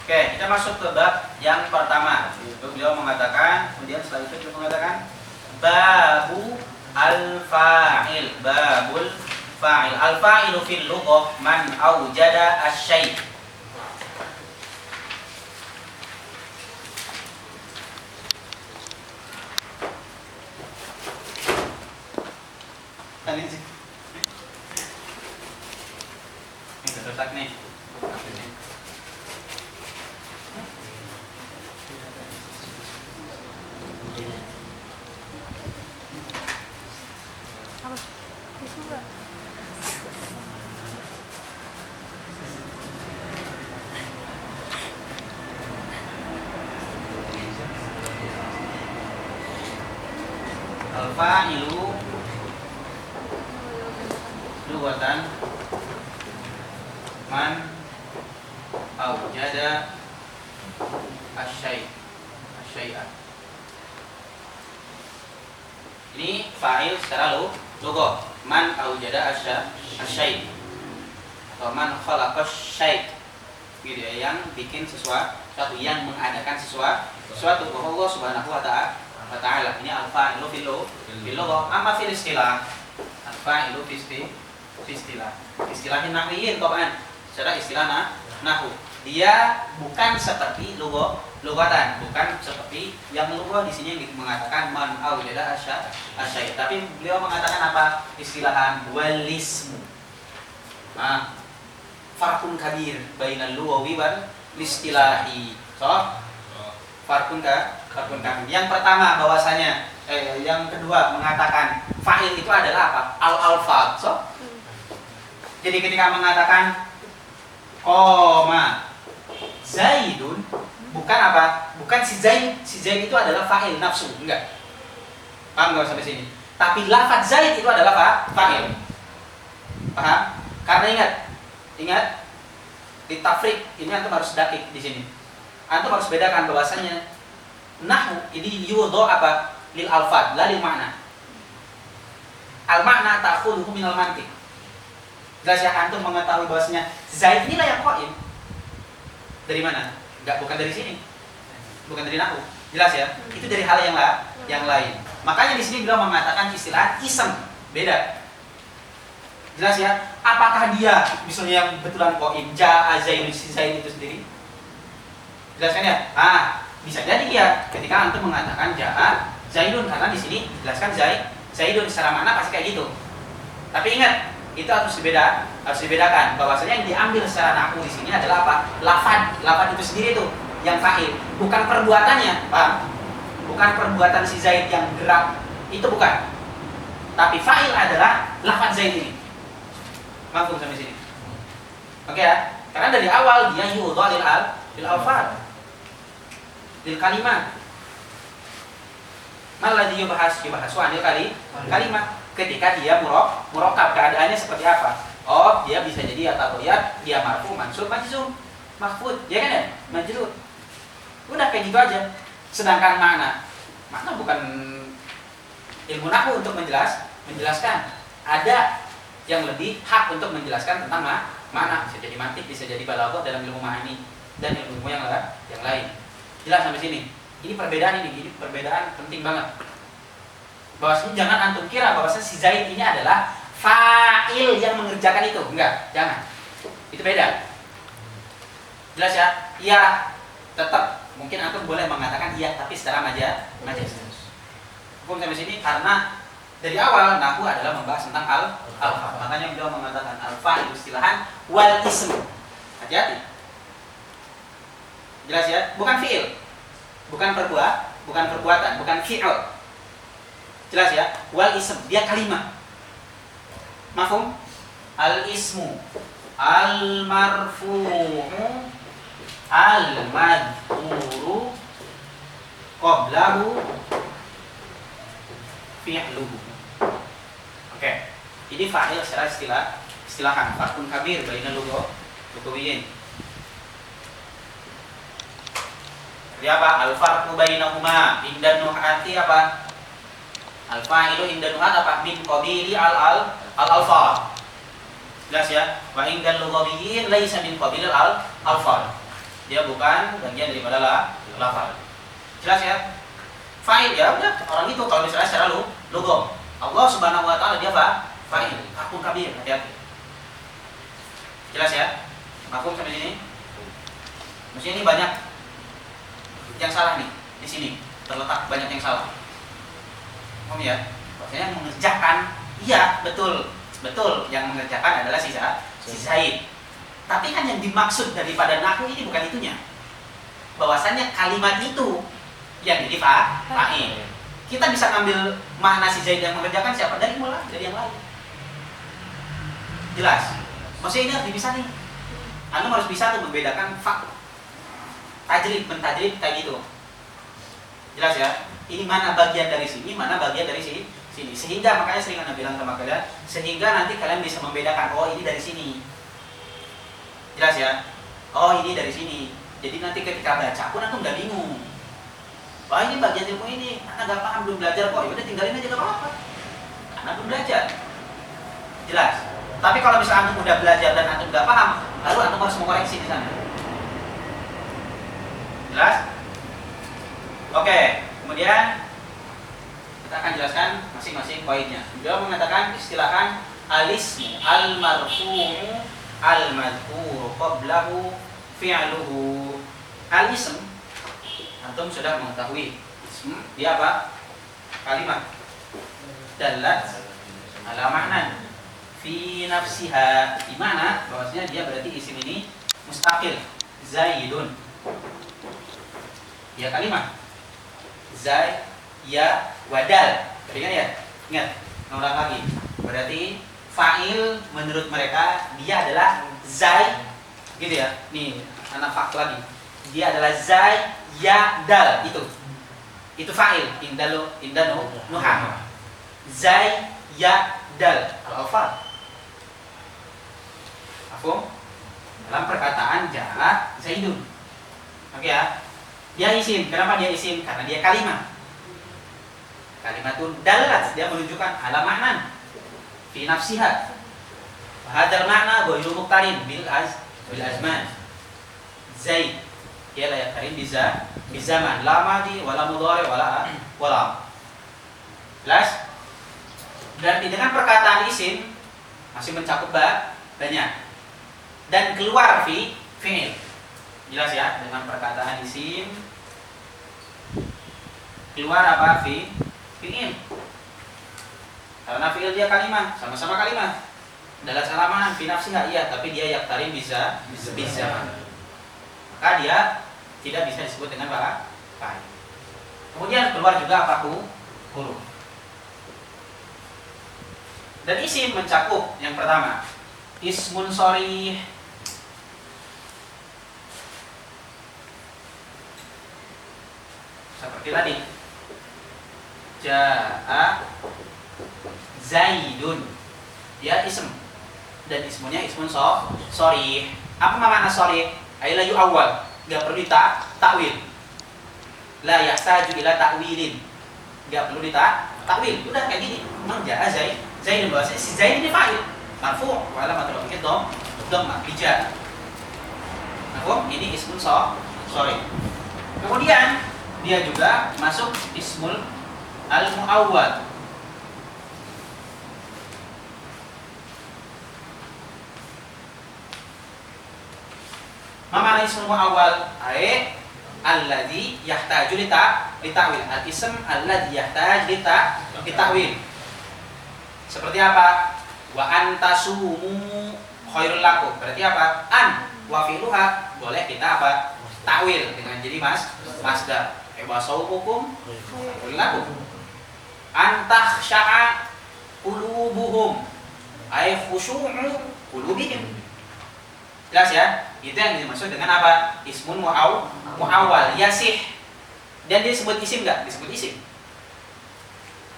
Oke, kita masuk ke bab yang pertama. Itu beliau mengatakan, kemudian setelah itu beliau mengatakan babu al-fa'il, babul fa'il. Al-fa'ilu fil lughah man aujada asy-syai'. Ini sih. Ini rusak nih. Al-fa'ilu lughatan man aujada asy-syai'a. Ini fa'il secara lughah, man aujada asy-syai' atau man khalaqasy-syai', gitu ya, yang bikin sesuatu, yang mengadakan sesuatu. Allah Subhanahu wa ta'ala. Ini al-fa'ilu fil lughah. Amma fil istilah, al-fa'ilu fi istilah. Istilahin nahwiyin toban. Secara istilah nahwu. Dia bukan seperti lughatan, bukan seperti yang lughah di sini yang mengatakan man aujada asy-syai'. Tapi beliau mengatakan apa? Istilahan wal ismu. Farqun kabir bainal lughawi wal istilahi. Farqun kabir. Yang pertama bahwasanya yang kedua mengatakan fa'il itu adalah apa? Al-alfaz. Jadi ketika mengatakan qoma Zaidun, bukan apa? Bukan si Zaid itu adalah fa'il nafsu, enggak. Paham enggak sampai sini? Tapi lafaz Zaid itu adalah fa'il. Paham? Karena ingat di tafrik ini antum harus dakik di sini. Antum harus bedakan bahwasanya nahwu ini yudho apa? Lil alfad, la lil makna. Al makna ta'khudhuhu minal mantiq. Jelas ya, antum mengetahui bahwasanya Zaid inilah yang qaim. Dari mana? Enggak, bukan dari sini. Bukan dari nahwu. Jelas ya? Itu dari hal yang lain. Makanya di sini beliau mengatakan istilah ism, beda. Jelas ya? Apakah dia misalnya yang betulan qaim, ja'a Zaidun, si Zaid itu sendiri? Jelas kan ya? Bisa jadi dia ketika antum mengatakan ja'a Zaidun, karena di sini dijelaskan Zaidun secara makna pasti kayak gitu. Tapi ingat, itu harus dibedakan bahwasanya yang diambil secara nahwu di sini adalah apa? Lafaz itu sendiri itu yang fa'il, bukan perbuatannya, paham? Bukan perbuatan si Zaid yang gerak, itu bukan. Tapi fa'il adalah lafaz Zaid ini. Mafhum sampai sini? Oke ya? Karena dari awal dia yudha lil alfaz, lil kalimat. Maladhi yubahasu anil kalimat. Ketika dia murokab, keadaannya seperti apa? Oh, dia bisa jadi atau lihat dia marfu, mansub, majzum, mahfud, ya kan ya? Majrur. Udah kayak gitu aja. Sedangkan makna bukan ilmu nahwu untuk menjelaskan. Ada yang lebih hak untuk menjelaskan tentang makna. Bisa jadi mantik, bisa jadi balaghah dalam ilmu ma'ani dan ilmu yang lain. Jelas sampai sini. Ini perbedaan penting banget. Bahwasanya jangan antum kira bahwasanya si Zaid ini adalah fa'il yang mengerjakan itu. Enggak, jangan. Itu beda. Jelas ya? Iya, tetap mungkin antum boleh mengatakan iya, tapi secara majaz. Hukum sampai sini karena dari awal nahwu adalah membahas tentang al-alfa. Makanya beliau mengatakan al-fa'il istilahan wal ism. Hati-hati. Jelas ya? Bukan fi'il. Bukan perbuatan, bukan fi'il. Jelas ya? Wal ism, dia kalimat. Mafhum? Al ismu, al marfu'u, al madhkuru, qablahu fi'luhu. Oke. Ini fa'il secara istilahan. Farqun kabir bainal lughawiyyin. Dia apa? Al farqu bainahuma indan nuhati apa? Al-fa'ilu inda nuhat apa? Min qabili al-alfaz. Jelas ya? Wa indal lughawiyyin laisa min qabili al-alfaz. Dia bukan bagian daripada lafaz. Jelas ya? Fa'il ya udah, orang itu kalau misalnya secara lughah. Allah Subhanahu wa ta'ala dia fa'il. haqqun kabir. Hati-hati. Jelas ya? Mafhum sampai sini? Maksudnya ini banyak yang salah nih di sini. Terletak banyak yang salah. Paham ya? Maksudnya mengerjakan, iya betul. Betul, yang mengerjakan adalah si Zaid. Tapi kan yang dimaksud daripada nahwu ini bukan itunya. Bahwasannya kalimat itu yang jadi fa'il. Kita bisa ngambil makna si Zaid yang mengerjakan siapa? Dari mulai, dari yang lain. Jelas? Maksudnya ini harus dipisah nih. Antum harus bisa tuh membedakan tajrid, mentajrid kayak gitu. Jelas ya? Ini mana bagian dari sini, mana bagian dari sini. Sehingga makanya sering Anda bilang sama kalian, sehingga nanti kalian bisa membedakan, oh ini dari sini. Jelas ya? Oh ini dari sini. Jadi nanti ketika baca pun antum nggak bingung. Wah ini bagian ilmu ini, Anda nggak paham, belum belajar kok. Ya udah tinggalin aja, nggak apa-apa. Anda belum belajar. Jelas. Tapi kalau misalnya antum udah belajar dan antum nggak paham, lalu antum harus mengoreksi di sana. Jelas? Oke. Kemudian kita akan jelaskan masing-masing poinnya. Beliau mengatakan istilahkan al-ismu al-marfu'u al-madhkuru qablahu fi'luhu. Al-ism antum sudah mengetahui. Ism dia apa? Kalimat dalat ala ma'nan fi nafsiha, di mana bahwasanya dia berarti isim ini mustaqil. Zaidun. Ya kalimat. Zai ya wadal. Tadi kan ya? Ingat, ngulang lagi. Berarti fa'il menurut mereka dia adalah zai, gitu ya. Nih, anak fak lagi. Dia adalah zai ya dal, itu fa'il indano nuha. Zai ya dal al-alfaz. Mafhum? Dalam perkataan ja'a Zaidun. Oke ya. Dia isim. Kenapa dia isim? Karena dia kalimat. Kalimatun dalat, dia menunjukkan ala ma'nan fi nafsiha. Hadzal ma'na ghairu muqtarin bil azman. Zaid dia la yaqtarin bisa bizaman la madi wala mudhari wala. Jelas? Berarti dengan perkataan isim masih mencakup banyak dan keluar fi'il. Jelas ya? Dengan perkataan isim keluar apa? Fi'il. Karena fi'il dia kalimat, sama-sama kalimat. Dalam salaman fi nafsiha iya, tapi dia yaktarin bisa. Maka dia tidak bisa disebut dengan fa'il. Kemudian keluar juga apa? Huruf. Dan isim mencakup yang pertama ismun sharih, seperti tadi ja'a Zaidun, dia ism dan ismunya ismun sharih. Apa makna sharih? Ay la yu'awwal, enggak perlu takwil. La yahtaju ila ta'wilin, enggak perlu takwil. Udah kayak gini. Memang ja'a Zaidun, bahasa si Zaid ini fa'il marfu' wa alamat rafi'i dhamma bija. Mafhum? Ini ismun sharih. Kemudian dia juga masuk ismul al-mu'awwal. Mana ismul mu'awwal? Ai alladzi yahtaju li ta'wil. Al-ism alladzi yahtaju li ta'wil. Seperti apa? Wa antasumu khairul lakum. Berarti apa? An wa fi'luha boleh kita apa? Ta'wil dengan jadi masdar. Wa sawmukum khairul lakum. Antakhsha'a qulubuhum ay khushu'u qulubihim. Jelas ya? Itu yang dimaksud dengan apa? Ismun mu'awwal yasih. Dan dia disebut isim enggak? Disebut isim.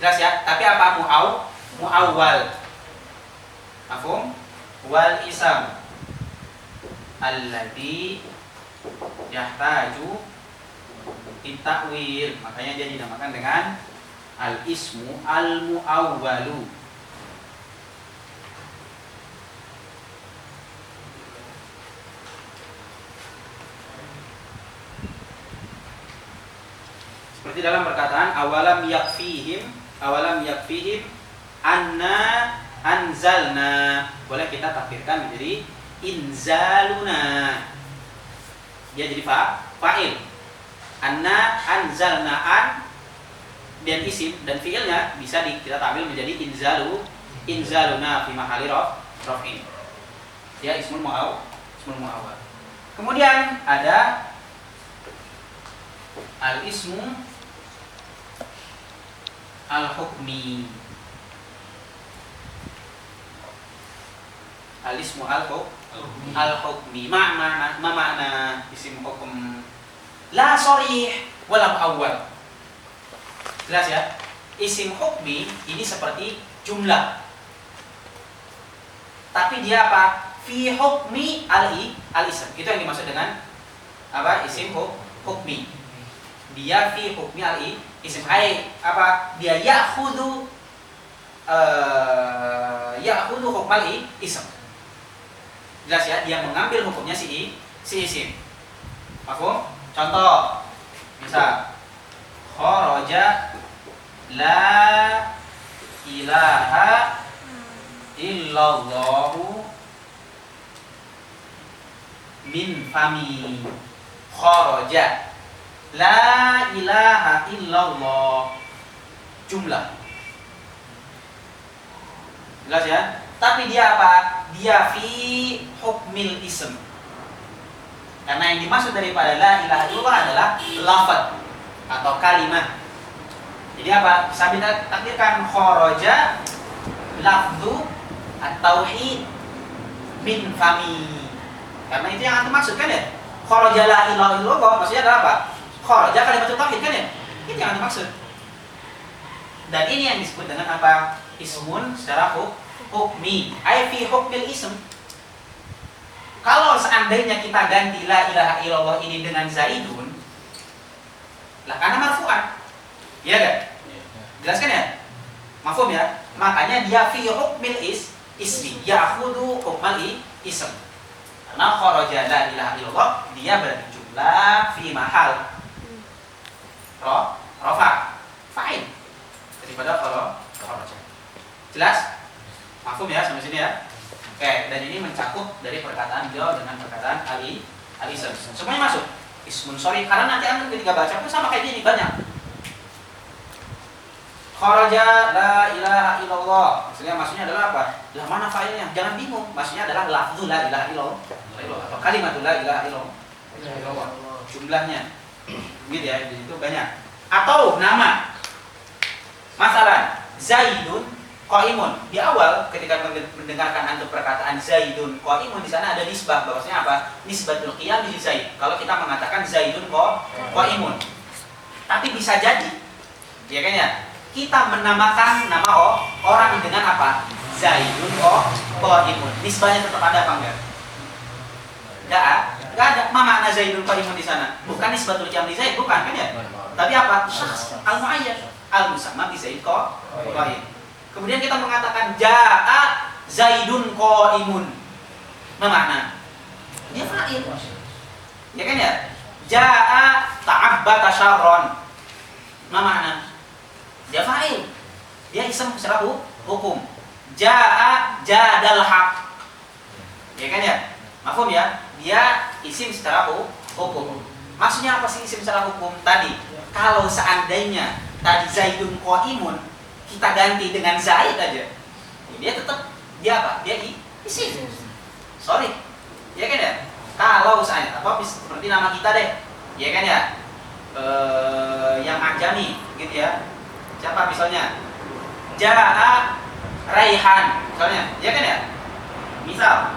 Jelas ya? Tapi apa mu'awwal? Mafhum? Wal isam alladzi yahtaju ta'wil. Makanya dia dinamakan dengan al-ismu al-mu'awwalu. Seperti dalam perkataan awalam yakfihim anna anzalna. Boleh kita takdirkan menjadi inzaluna. Dia jadi fa'il. Anna anzalna an dan isim dan fiilnya bisa kita tampil menjadi inzaluna fi mahalli raf'in. Ya ismul muawwal. Kemudian ada al-ismu al-hukmi. Al-ismu al-hukmi. Makna isim hukum la sharih wala muawwal. Jelas ya? Isim hukmi ini seperti jumlah. Tapi dia apa? Fi hukmi al-ism. Itu yang dimaksud dengan apa? Isim hukmi. Dia fi hukmi al-ism. Apa? Dia ya'khudhu hukmal ism. Jelas ya? Dia mengambil hukumnya si isim. Paham? Contoh. Misal kharaja la ilaha illallahu min fami. Kharaja la ilaha illallah. Jumlah. Jelas ya? Tapi dia apa? Dia fi hukmil ism. Karena yang dimaksud daripada la ilaha illallah adalah lafaz atau kalimat. Jadi apa? Bisa kita takdirkan kharaja lafzu at-tauhid min fami. Karena itu yang antum maksud kan ya? Kharaja la ilaha illallah maksudnya adalah apa? Kharaja kalimat tauhid kan ya? Itu yang antum maksud. Dan ini yang disebut dengan apa? Ismun secara hukmi. Ai fi hukmil ism. Kalau seandainya kita ganti la ilaha illallah ini dengan Zaidun, lah karena marfu'an. Iya kan? Jelaskan ya? Mafhum ya? Makanya dia fi hukmil ismi, ya'khudhu hukmal ism. Karena kharaja la ilaha illallah dia berarti jumlah fi mahal rafa fa'il daripada kharaja. Jelas? Mafhum ya sampai sini ya? Oke, dan ini mencakup dari perkataan beliau dengan perkataan al-ism. Semuanya masuk. Ismun sharih, karena nanti antum ketika baca pun sama kayak gini banyak. Kharaja la ilaha illallah. Maksudnya adalah apa? Lah mana failnya? Jangan bingung. Maksudnya adalah lafzu la ilaha illallah atau kalimat la ilaha illallah. Jumlahnya. Gitu ya, itu banyak. Atau nama. Masalah Zaidun qaimun. Di awal ketika mendengarkan antum perkataan Zaidun qaimun, di sana ada nisbah, bahwasanya apa? Nisbatul qiyam li Zaid. Kalau kita mengatakan Zaidun qaimun. Tapi bisa jadi ya kan ya? Kita menamakan nama orang dengan apa? Zaidun qaimun. Nisbahnya tetap ada apa enggak? Enggak ada. Ma makna Zaidun qaimun di sana? Bukan nisbatul qiyam li Zaid, bukan kan ya? Tapi apa? Syakhs al-muayyan, al-musamma bi Zaid qaim. Kemudian kita mengatakan jaa Zaidun qaimun. Apa makna? Dia fa'il. Ya kan ya? Jaa ta'abbata syarron. Apa makna? Dia fa'il. Dia ism secara hukum. Jaa jadal haq. Ya kan ya? Mafhum ya? Dia isim secara hukum. Maksudnya apa sih isim secara hukum tadi? Kalau seandainya tadi Zaidun qaimun kita ganti dengan Zaid aja, dia tetap dia apa? Dia isim. Sorry, ya kan ya? Kalau misalnya apa seperti nama kita deh, ya kan ya? Yang ajami, gitu ya? Siapa misalnya? Jaa Raihan, misalnya, ya kan ya? Misal,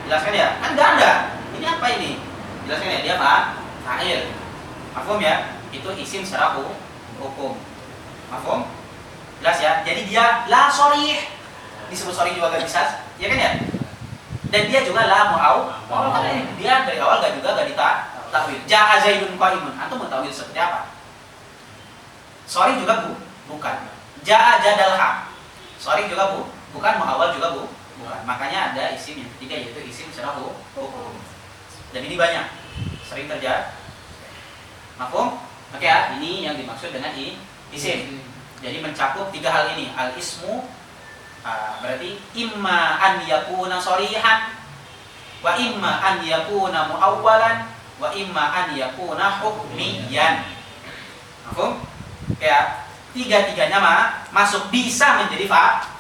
jelaskan ya? Kan nggak ada. Ini apa ini? Jelaskan ya? Dia apa? Fa'il. Mafhum ya? Itu isim secara hukum. Mafhum? Jelas ya? Jadi dia la sharih. Disebut sharih juga gak bisa, ya kan ya? Dan dia juga la muawwal. Dia dari awal juga gak ditakwil. Jaa Zaidun qaimun. Antum mau takwil seperti apa? Sharih juga bukan. Jaa jadal haq. Sharih juga bukan, muawwal juga bukan. Makanya ada isim yang ketiga yaitu isim secara hukum. Dan ini banyak, sering terjadi. Mafhum? Oke ya, ini yang dimaksud dengan isim. Jadi mencakup tiga hal ini, al-ismu, Berarti imma an yakuna sharihan wa imma an yakuna muawwalan wa imma an yakuna hukmiyan. Paham? Ya, tiga-tiganya masuk bisa menjadi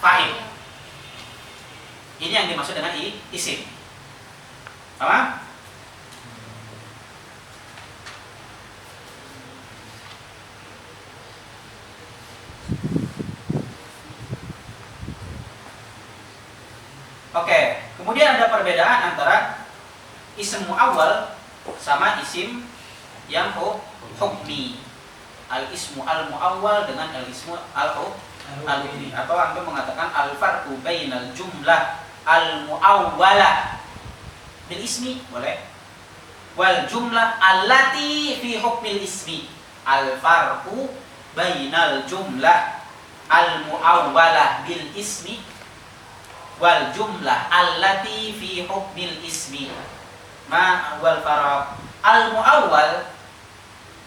fa'il. Ini yang dimaksud dengan isim. Paham? Oke, kemudian ada perbedaan antara isim muawwal sama isim yang hukmi. Al-ismu al-muawwal dengan al-ismu al-hukmi. Atau antum mengatakan al-farqu bainal jumlah al-muawwalah bil ismi, boleh. Wal jumlah allati fi hukmil ismi. Al-farqu bainal jumlah al-muawwalah bil ismi wal jumlah allati fi hukmil ismi. Ma wal faraq al muawwal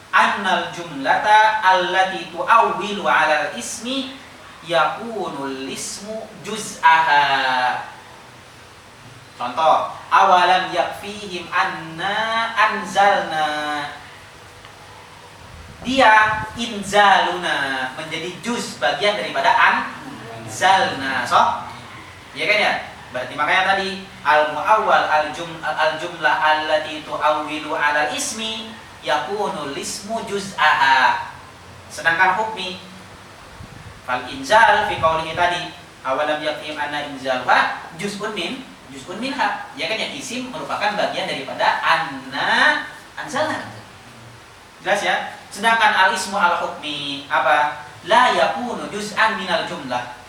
annal jumlata allati tuawwilu ala al ismi yakunul ismu juz'aha. Contoh, awalam yakfihim anna anzalna. Dia inzaluna menjadi juz, bagian daripada anzalna. So ya kan ya? Berarti makanya tadi al-muawwal al-jumlah allati tu'awwilu 'ala al-ismi yakunu ismu juz'aha. Sedangkan hukmi fal inzal fi qoulihi tadi awalam yaqim anna inzalha juz'un minha. Ya kan ya, isim merupakan bagian daripada anzalna. Jelas ya? Sedangkan al-ismu al-hukmi apa? La yakunu juz'an minal jumlah.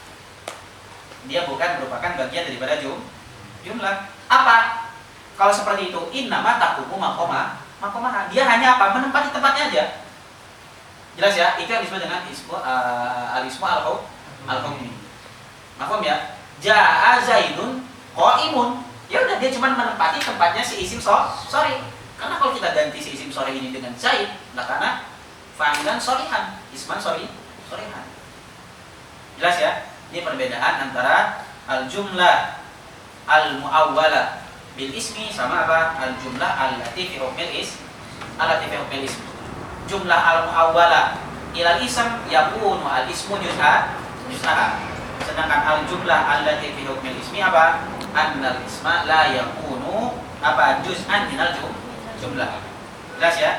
Dia bukan merupakan bagian daripada jumlah. Apa? Kalau seperti itu, innama taqumu maqamaha. Dia hanya apa? Menempati tempatnya aja. Jelas ya? Itu yang disebut dengan al-ismu al-hukmi. Paham ya? Jaa Zaidun qaimun. Ya udah, dia cuma menempati tempatnya si isim sorry. Karena kalau kita ganti si isim sorry ini dengan Zaid, karena fa'ilan shorihan, isman shorihan. Jelas ya? Ini perbedaan antara al-jumlah al-muawwalah bil ismi sama apa? Al-jumlah allati fi hukmil ism. Jumlah al-muawwalah ilal ism yakunu al-ismu juz'aha. Sedangkan al-jumlah allati fi hukmil ismi apa? Annal isma la yakunu apa? Juz'an minal jumlah. Jelas ya?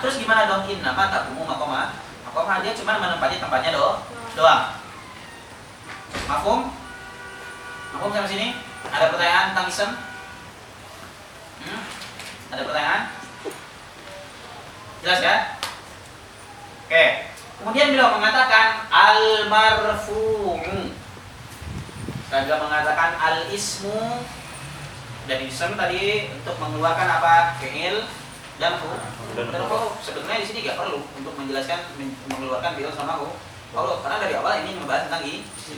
Terus gimana dong? Innama taqumu maqamaha. Dia cuma menempati tempatnya doang. Mafhum? Mafhum sampai sini? Ada pertanyaan tentang ism? Ada pertanyaan? Jelas ya? Oke. Kemudian beliau mengatakan al-marfu'u. Dan beliau mengatakan al-ismu dari ism tadi untuk mengeluarkan apa? Fi'il dan huruf. Sebetulnya di sini nggak perlu untuk menjelaskan mengeluarkan fi'il sama huruf. Karena dari awal ini membahas tentang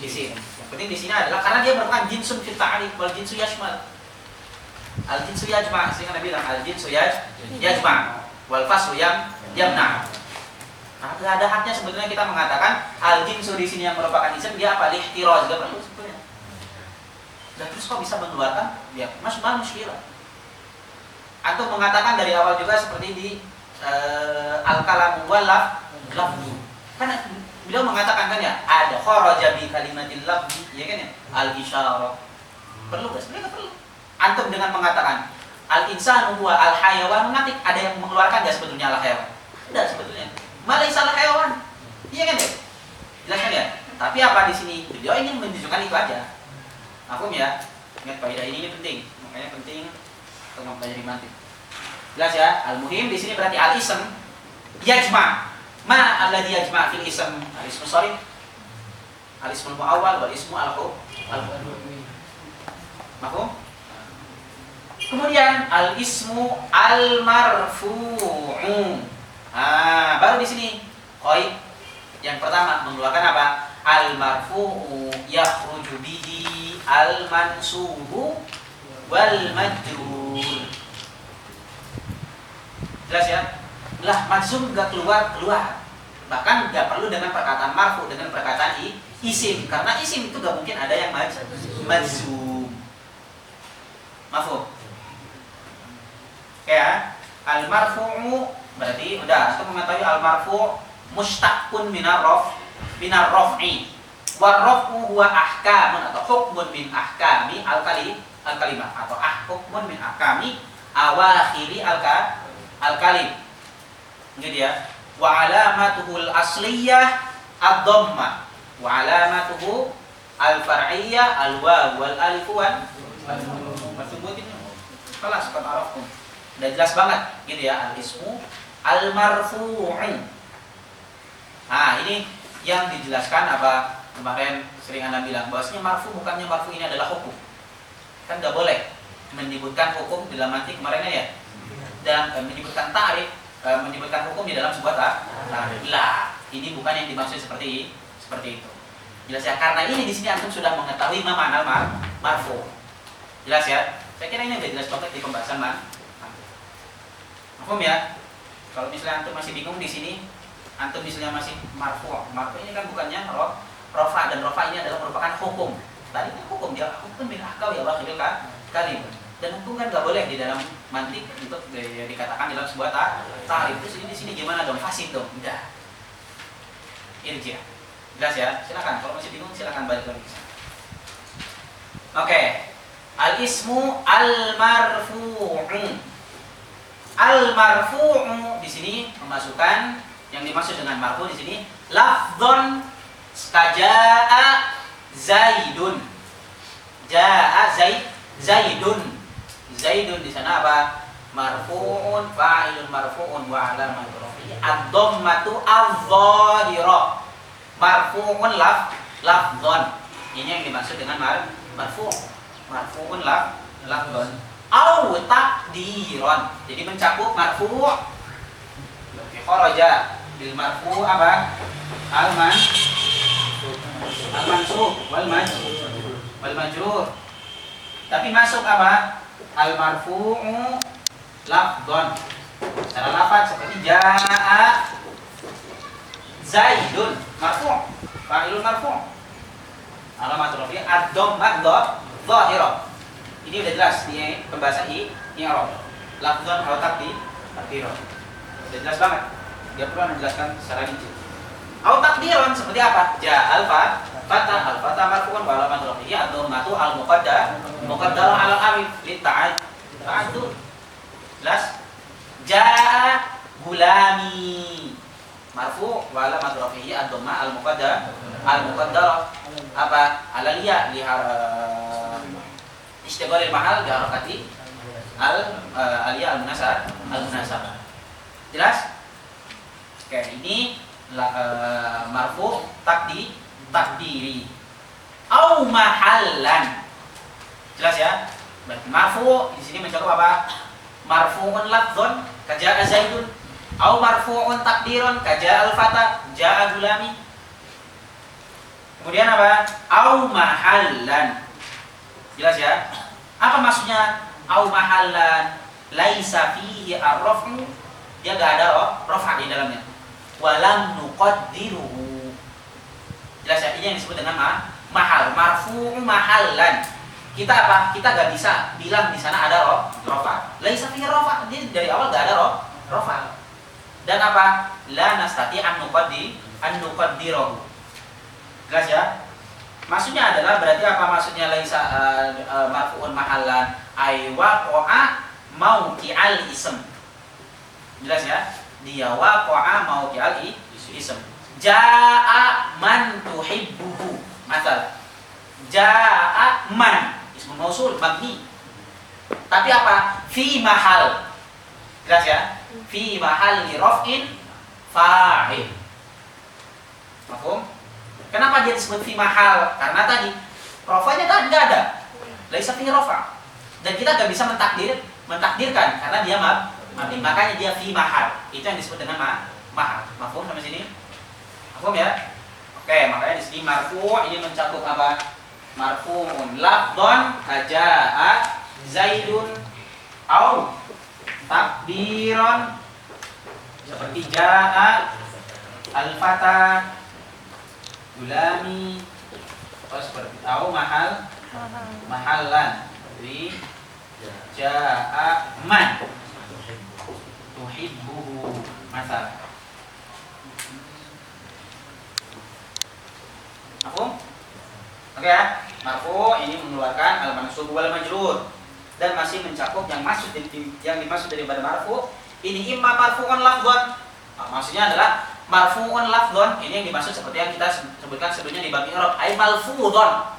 isim. Yang penting di sini adalah karena dia merupakan jinsun fit ta'rif wal jinsu yashmal. Al jinsu yajma', sehingga Nabi bilang al jinsu yajma' wal faslu yamna'. Nah, ada haknya sebetulnya kita mengatakan al jinsu di sini yang merupakan isim dia apa? Lihtiraz, enggak perlu sebetulnya. Dan terus kok bisa mengeluarkan? Ya, muskilah. Atau mengatakan dari awal juga seperti di al-kalamu wal lafzu. Karena beliau mengatakan kan ya, ada kharaja bi kalimatil lafzi, ya kan ya? Al-isyarah. Perlu enggak? Sebenarnya enggak perlu. Antum dengan mengatakan al-insanu huwa al-hayawan natik, ada yang mengeluarkan enggak sebetulnya al-hayawan? Enggak sebetulnya. Malaisa al-hayawan. Iya kan ya? Jelas kan ya? Tapi apa di sini? Beliau ingin menunjukkan itu aja. Paham ya? Ingat kaidah ini penting. Makanya penting untuk mempelajari mantik. Jelas ya? Al-muhim di sini berarti al-ism yajma'. Ma alladhi yajma' fil ism al-ismu sharif, al-ismul muawwal wal ismu al-hukmi. Mafhum? Kemudian al-ismu al-marfu'u. Baru di sini qaid yang pertama mengeluarkan apa? Al-marfu'u yakhruju bihi al-mansubu wal majrur. Jelas ya? Lah mansub enggak keluar. Bahkan enggak perlu dengan perkataan marfu, dengan perkataan isim, karena isim itu gak mungkin ada yang majzum. Mafhum? Ya, al marfu'u berarti udah untuk mengetahui al marfu' mustaqun minar raf'i. Wa raf'u huwa ahkamun atau hukmun min ahkami al kalimah atau hukmun min ahkami awakhiri al kalim. Gitu ya. Wa alamatuhu al asliyah ad-dhammah wa alamatuhu al far'iyyah al waw wal alif wal ini. Kelas kan arafkum. Udah jelas banget gitu ya, al ismu al marfu'u. Nah, ini yang dijelaskan apa kemarin sering Anda bilang bahwasanya marfu bukannya marfu ini adalah hukum. Kan nggak boleh menyebutkan hukum di dalam arti kemarinnya ya. Dan menyebutkan ta'rif, menyebutkan hukum di dalam sebuah ta'rif. Lah, ini bukan yang dimaksud seperti itu. Jelas ya, karena ini di sini antum sudah mengetahui makna marfu. Jelas ya? Saya kira ini udah jelas banget di pembahasan Mafhum ya? Kalau misalnya antum masih bingung di sini, antum misalnya masih marfu ini kan bukannya rofa, dan rofa ini adalah merupakan hukum. Tadi kan hukum dia hukum bin ahkam ya wakhiril kalim. Dan hukum kan nggak boleh di dalam mantik untuk dikatakan dalam sebuah ta'rif. Terus di sini gimana dong? Fasid dong? Enggak. Irja. Jelas ya? Silakan. Kalau masih bingung silakan balik lagi. Oke. Al-ismu al-marfu'u. Al-marfu'u di sini memasukkan yang dimaksud dengan marfu di sini lafdzon kaja'a zaidun. Ja'a zaidun. Zaidun di sana apa? Marfu'un fa'ilun marfu'un wa alamatu rafi'i ad-dhammatu adh-dhahira. Marfu'un lafdzon. Ini yang dimaksud dengan marfu'. Marfu'un lafdzon. Au takdiron. Jadi mencakup marfu'. Kharaja bil marfu' apa? Al-mansub wal majrur. Tapi masuk apa? Al marfu'u lafdzon. Secara lafaz seperti jaa zaidun marfu', fa'ilun marfu'. Alamat rafi' ad-dhammah dhahira. Ini udah jelas di pembahasan i'rab. Lafdzon atau takdiron. Udah jelas banget. Dia perlu menjelaskan secara rinci. Au takdiron seperti apa? Ja alfa al-fatah marfu'un wa alamat rafi'i ad-dhammatu al-muqaddarah 'ala al-alif li ta'addur. Jelas? Ja gulami marfu' wa alamat rafi'i ad-dhammah al-muqaddarah apa? 'ala liya li istiqbalil mahal bi harakati al-aliyah al-munasabah. Jelas? Oke, ini marfu takdiri. Au mahallan. Jelas ya? Berarti marfu di sini mencakup apa? Marfu'un lafdzon kaja'a zaidun. Au marfu'un takdiron kaja'a al-fata ja'a gulami. Kemudian apa? Au mahallan. Jelas ya? Apa maksudnya au mahallan? Laisa fihi ar-raf'u. Dia enggak ada rafa di dalamnya. Walam nuqaddiruhu. Jelas ya? Ini yang disebut dengan mahal. Marfu'u mahallan. Kita apa? Kita enggak bisa bilang di sana ada rafa. Laisa fihi rafa. Dia dari awal enggak ada rafa. Dan apa? La nastati an nuqaddiruhu. Jelas ya? Maksudnya adalah berarti apa maksudnya laisa marfu'un mahallan ay waqa'a mauqi'al ism. Jelas ya? Dia waqa'a mauqi'al ism. Jaa'a man tuhibbuhu. Misal jaa'a man ismun mausul mabni. Tapi apa? Fi mahal. Jelas ya? Fi mahal li raf'in fa'il. Mafhum? Kenapa dia disebut fi mahal? Karena tadi rofanya kan enggak ada. Laisa fi rafa. Dan kita enggak bisa mentakdirkan karena dia mabni. Makanya dia fi mahal. Itu yang disebut dengan mahal. Mafhum sampai sini? Mafhum ya? Oke, makanya di sini marfu ini mencakup apa? Marfu'un lafdzon kaja'a zaidun au takdiron seperti ja'a al-fata gulami Oh seperti au mahal mahallan. Jadi ja'a man tuhibbuhu masal. Mafhum? Oke ya. Marfu ini mengeluarkan al-mansub wal majrur dan masih mencakup yang dimaksud daripada marfu ini imma marfu'un lafdhon. Maksudnya adalah marfu'un lafdhon, ini yang dimaksud seperti yang kita sebutkan sebelumnya di bab i'rab, ay malfudhon.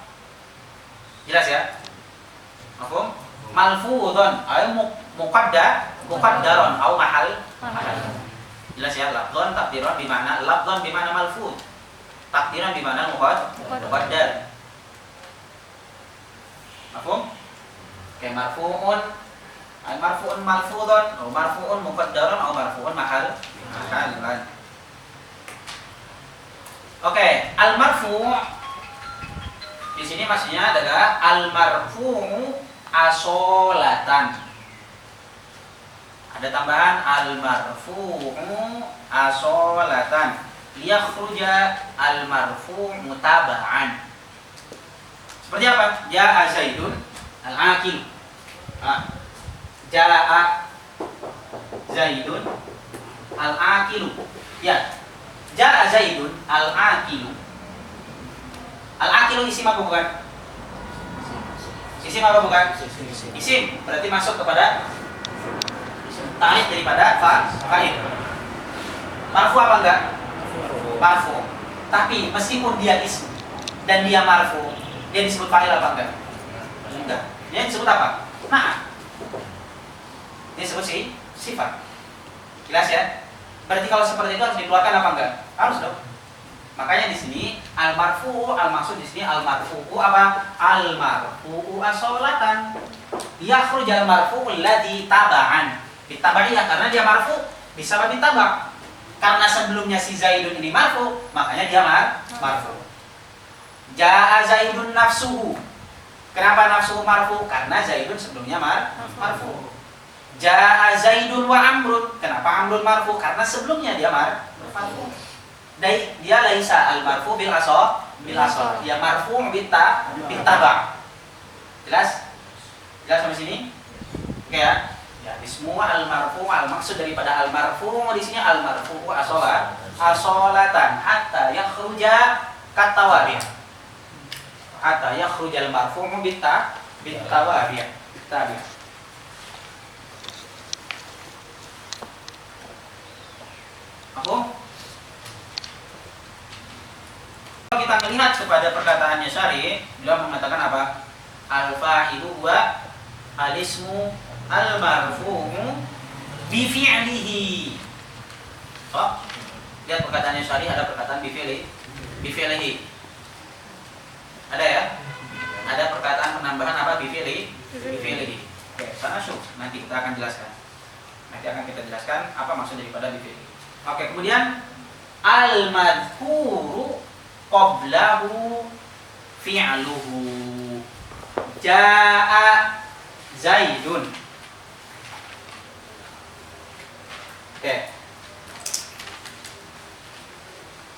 Jelas ya? Mafhum? Malfudhon ay muqaddaron au mahal. Jelas ya? Lafdhon takdiran bi mana lafdhon bi mana malfudh. Takdiran bi mana muqaddar. Mafhum? Kayak marfu'un ay marfu'un malfudhon atau marfu'un muqaddaron atau marfu'un mahalan. Oke, al-marfu' di sini maksudnya adalah al-marfu'u asolatan. Ada tambahan al-marfu'u asolatan. Liyakhruja al-marfu' mutaba'an. Seperti apa? Ja'a Zaidun al-aqil. Ja'a Zaidun al-aqilu. Ya. Ja'a Zaidun al-aqilu. Al-aqilu isim apa bukan? Isim apa bukan? Isim. Berarti masuk kepada ta'rif daripada fa'il. Marfu apa enggak? Marfu. Tapi meskipun dia isim dan dia marfu, dia disebut fa'il apa enggak? Enggak. Dia disebut apa? Nah. Dia disebut sifat. Jelas ya? Berarti kalau seperti itu harus dikeluarkan apa enggak? Harus dong. Makanya di sini al-marfu, al-maksud di sini al-marfu'u apa? Al-marfu'u asolatan. Yakhruj al-marfu'u alladhi taba'an. Ditaba'iyah karena dia marfu bisa ditaba'. Karena sebelumnya si Zaidun ini marfu, makanya dia marfu. Ja'a Zaidun nafsuhu. Kenapa nafsuhu marfu? Karena Zaidun sebelumnya marfu. Ja'a Zaidun wa Amrun. Kenapa Amrun marfu? Karena sebelumnya dia marfu. Dia laisa al-marfu bil asal. Dia marfu bittaba'. Jelas? Jelas sampai sini? Oke ya. Ya, di semua al-marfu, al-maksud daripada al-marfu di sini al-marfu asolatan hatta yakhruja katawari. Hatta yakhruja al-marfu bittawari. Tabi. Aku? Kalau kita melihat kepada perkataannya Syari, beliau mengatakan apa? Al-fa'ilu wa al-ismu al-marfu'u bi fi'lihi. Oh, lihat perkataannya Syari, ada perkataan bi fi'lihi. Ada ya? Ada perkataan penambahan apa bi fi'lihi. Oke, sana syuk. Nanti kita akan jelaskan. Nanti akan kita jelaskan apa maksud daripada bi fi'lihi. Oke, kemudian al-madhkuru qablahu fi'luhu. Ja'a Zaidun. Oke.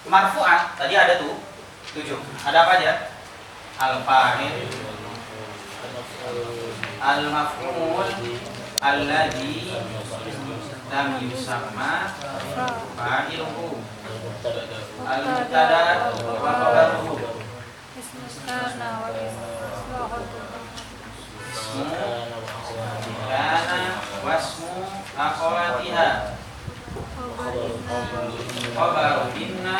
Marfu'ah tadi ada tuh 7. Ada apa aja? Al-fa'il, al-maf'ul, alladzi lam yusamma fa'iluhu, al-mubtada wa khabaruhu, kana wasmu akhawatiha, khabaru inna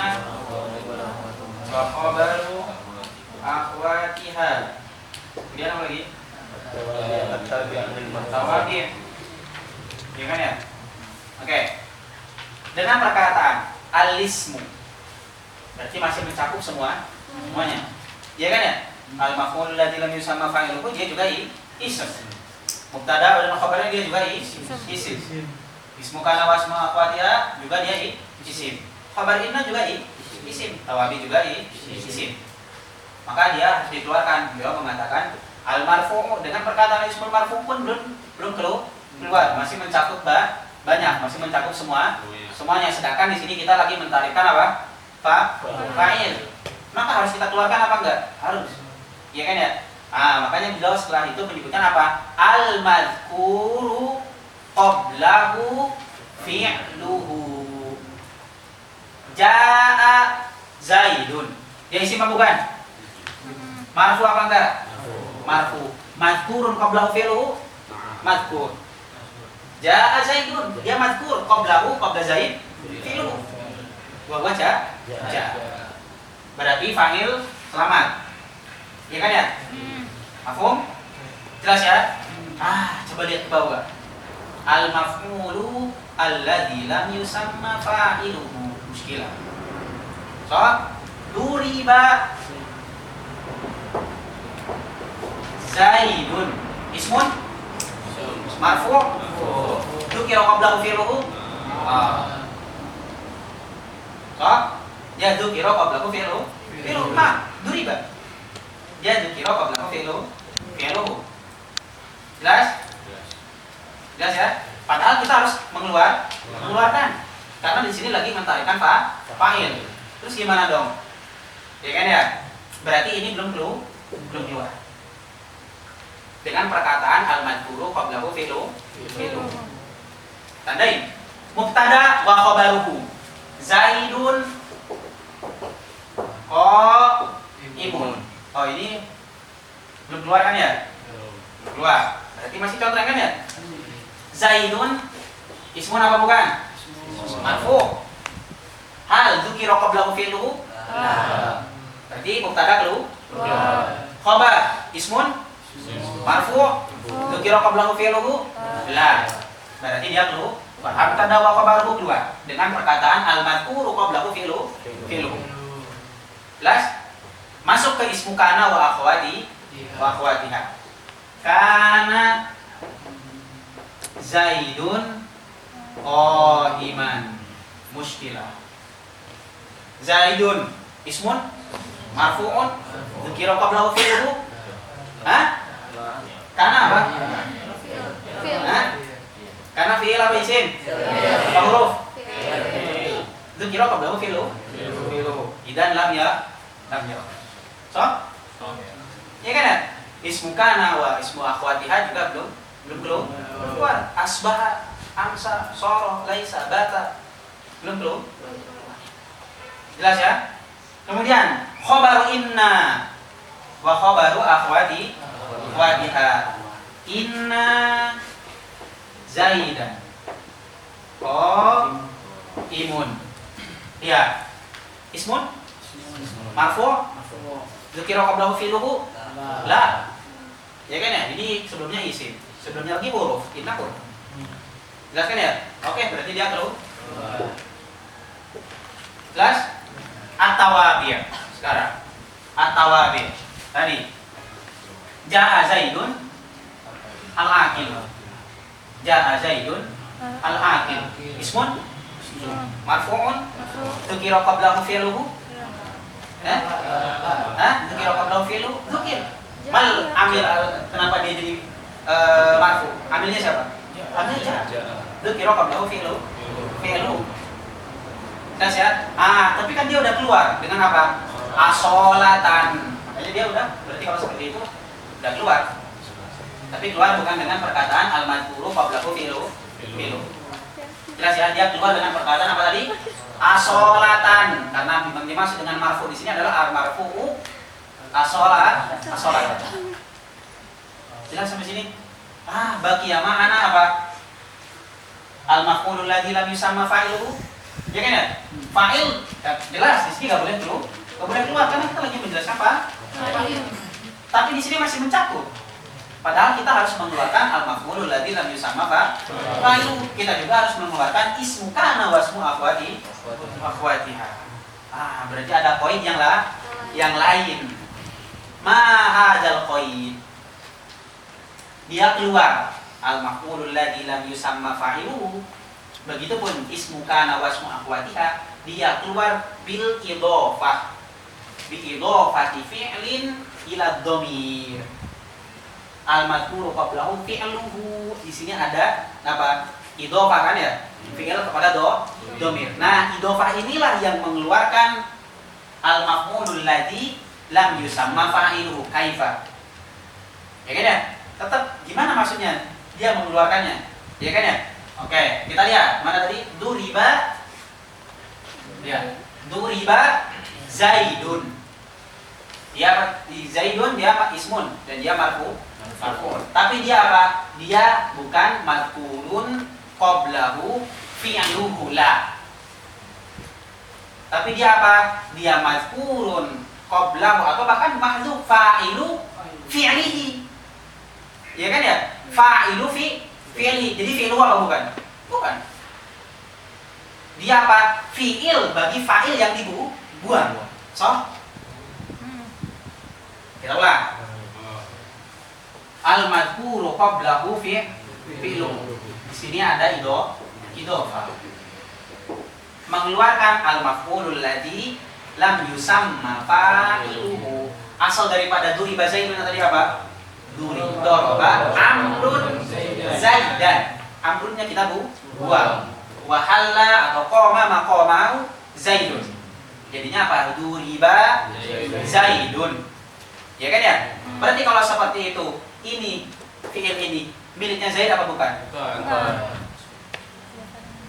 wa khabaru akhwatiha. Kemudian apa lagi? Tawabi'. Ya kan ya? Oke. Dengan perkataan al-ismu berarti masih mencakup semuanya. Ya kan ya? Al-maf'ul alladzi lam yusamma fa'iluhu dia juga isim. Mubtada dan khabarnya dia juga isim. Ismu kana wasmu akhwatiha juga dia isim. Khabar inna juga isim. Tawabi juga isim. Maka dia harus dikeluarkan. Beliau mengatakan al-marfu' dengan perkataan ismul marfu' pun belum keluar, masih mencakup banyak, masih mencakup semuanya. Sedangkan di sini kita lagi mentarikkan apa? Fa'il. maka harus kita keluarkan apa enggak? Harus. Iya kan ya? Makanya beliau setelah itu menyebutkan apa? Al-madhkuru qablahu fi'luhu. Ja'a Zaidun. Dia isim apa bukan? Marfu apa enggak? Marfu. Madhkurun qablahu fi'luhu? Madhkur. Ja'a Zaidun. Dia madhkur qablahu qabla Zaid fi'luhu. Wa ja'a. Berarti fa'il selamat. Iya kan ya? Mafhum? Jelas ya? Coba lihat ke bawah. Al-maf'ulu alladzi lam yusamma fa'iluhu. Muskilah. So, duriba Zaidun. Ismun? Marfu'. Dzukira qablahu fi'luhu. So, ya dzukira qablahu fi'luhu. Fi'luhu ma duriba. Ya dzukira qablahu fi'luhu. Jelas? Jelas ya? Padahal kita harus mengeluarkan. Karena di sini lagi mentarikan fa'il. Terus gimana dong? Ya kan ya? Berarti ini belum keluar. Dengan perkataan al-madhkuru qablahu fi'luhu. Tandain. Mubtada wa khabaruhu. Zaidun imun. Oh, ini belum keluar kan ya? Belum keluar. Berarti masih contoh kan ya? Zaidun ismun apa bukan? Marfu. Hal dzukira qablahu fi'luhu? Berarti mubtada keluar. Khabar ismun marfu. Dzukira qablahu fi'luhu? La. Berarti dia keluar. Mubtada wa khabaruhu keluar dengan perkataan al-madhkuru qablahu fi'luhu. Jelas? Masuk ke ismu kana wa akhwatiha. Kana Zaidun qa'iman. Mushkilah. Zaidun ismun marfu'un dzukira qablahu fi'luhu. Kana apa? Kana fi'il apa isim? Apa huruf? Dzukira qablahu fi'luhu. Idan lam ya. So? Ya kan ya? Ismu kana wa ismu akhwatiha juga belum keluar. Asbaha, amsa, soro, laisa, bata belum. Jelas ya? Kemudian khabaru inna wa khabaru akhwatiha. Inna Zaidan imun. Ya. Ismun marfu. Dzukira qablahu fi'luhu? La. Ya kan ya? Jadi sebelumnya isim, sebelumnya lagi huruf, inna huruf. Jelas kan ya? Oke, berarti dia keluar. Jelas? At-tawabi' sekarang. At-tawabi' tadi. Ja'a Zaidun al-aqil. Ja'a Zaidun al-aqil. Ismun marfu'un. Dzukira qablahu fi'luhu? Dzukira qablahu fi'luhu? Dzukir. Mal amil, kenapa dia jadi marfu? Amilnya siapa? Amilnya. Dzukira qablahu fi'luhu. Jelas ya? Tapi kan dia udah keluar dengan apa? Asolatan. Makanya dia udah, berarti kalau seperti itu udah keluar. Tapi keluar bukan dengan perkataan al-madhkuru qablahu fi'luhu. Jelas ya? Dia keluar dengan perkataan apa tadi? Asolatan. Karena yang dimaksud dengan marfu di sini adalah al-marfu'u asolat. Jelas sampai sini? Baqiya ma'ana apa? Al-maf'ulul ladzi lam yusamma fa'iluhu. Ya kan ya? Fa'il jelas di sini enggak boleh keluar karena kita lagi menjelaskan apa? Tapi di sini masih mencakup. Padahal kita harus mengeluarkan al-maf'ulul ladzi lam yusamma fa'iluhu. Kita juga harus mengeluarkan ismu kana wa ismu akhwatiha. Berarti ada poin yang lain. Ma hadzal qaid. Dia keluar al-maf'ulul ladzi lam yusamma fa'iluhu. Begitupun ismu kana wa ismu akhwatiha, dia keluar bil idhofah. Bi idhofati fi'lin ila dhamir. Al-madhkuru qablahu fi'luhu. Di sini ada apa? Idhofah kan ya? Fi'il kepada dhamir. Nah, idhofah inilah yang mengeluarkan al-maf'ulul ladzi lam yusamma fa'iluhu kaifa. Ya kan ya? Tetap gimana maksudnya? Dia mengeluarkannya. Ya kan ya? Oke, kita lihat mana tadi? Duriba. Ya. Duriba Zaidun. Dia Zaidun dia ismun dan dia marfu. Tapi dia apa? Dia bukan marfuun qablahu fi'luhu la. Tapi dia apa? Dia marfuun qablahu atau bahkan mahdzuf fa'ilu fi'lihi. Ya kan ya? Fa'ilu fi'li. Jadi fi'lu apa bukan? Bukan. Dia apa? Fi'il bagi fa'il yang dibuang. So? Kita ulang. Al-madhkuru qablahu fi'lu. Di sini ada idhofah. Mengeluarkan al-maf'ulul ladzi lam yusamma fa'iluhu. Asal daripada duriba Zaidun tadi apa? Daraba Amrun Zaidan. Amrunnya kita buang. Wahalla atau qoma maqamahu Zaidun. Jadinya apa? Duriba Zaidun. Ya kan ya? Berarti kalau seperti itu, ini fi'il ini miliknya Zaid apa bukan? Bukan.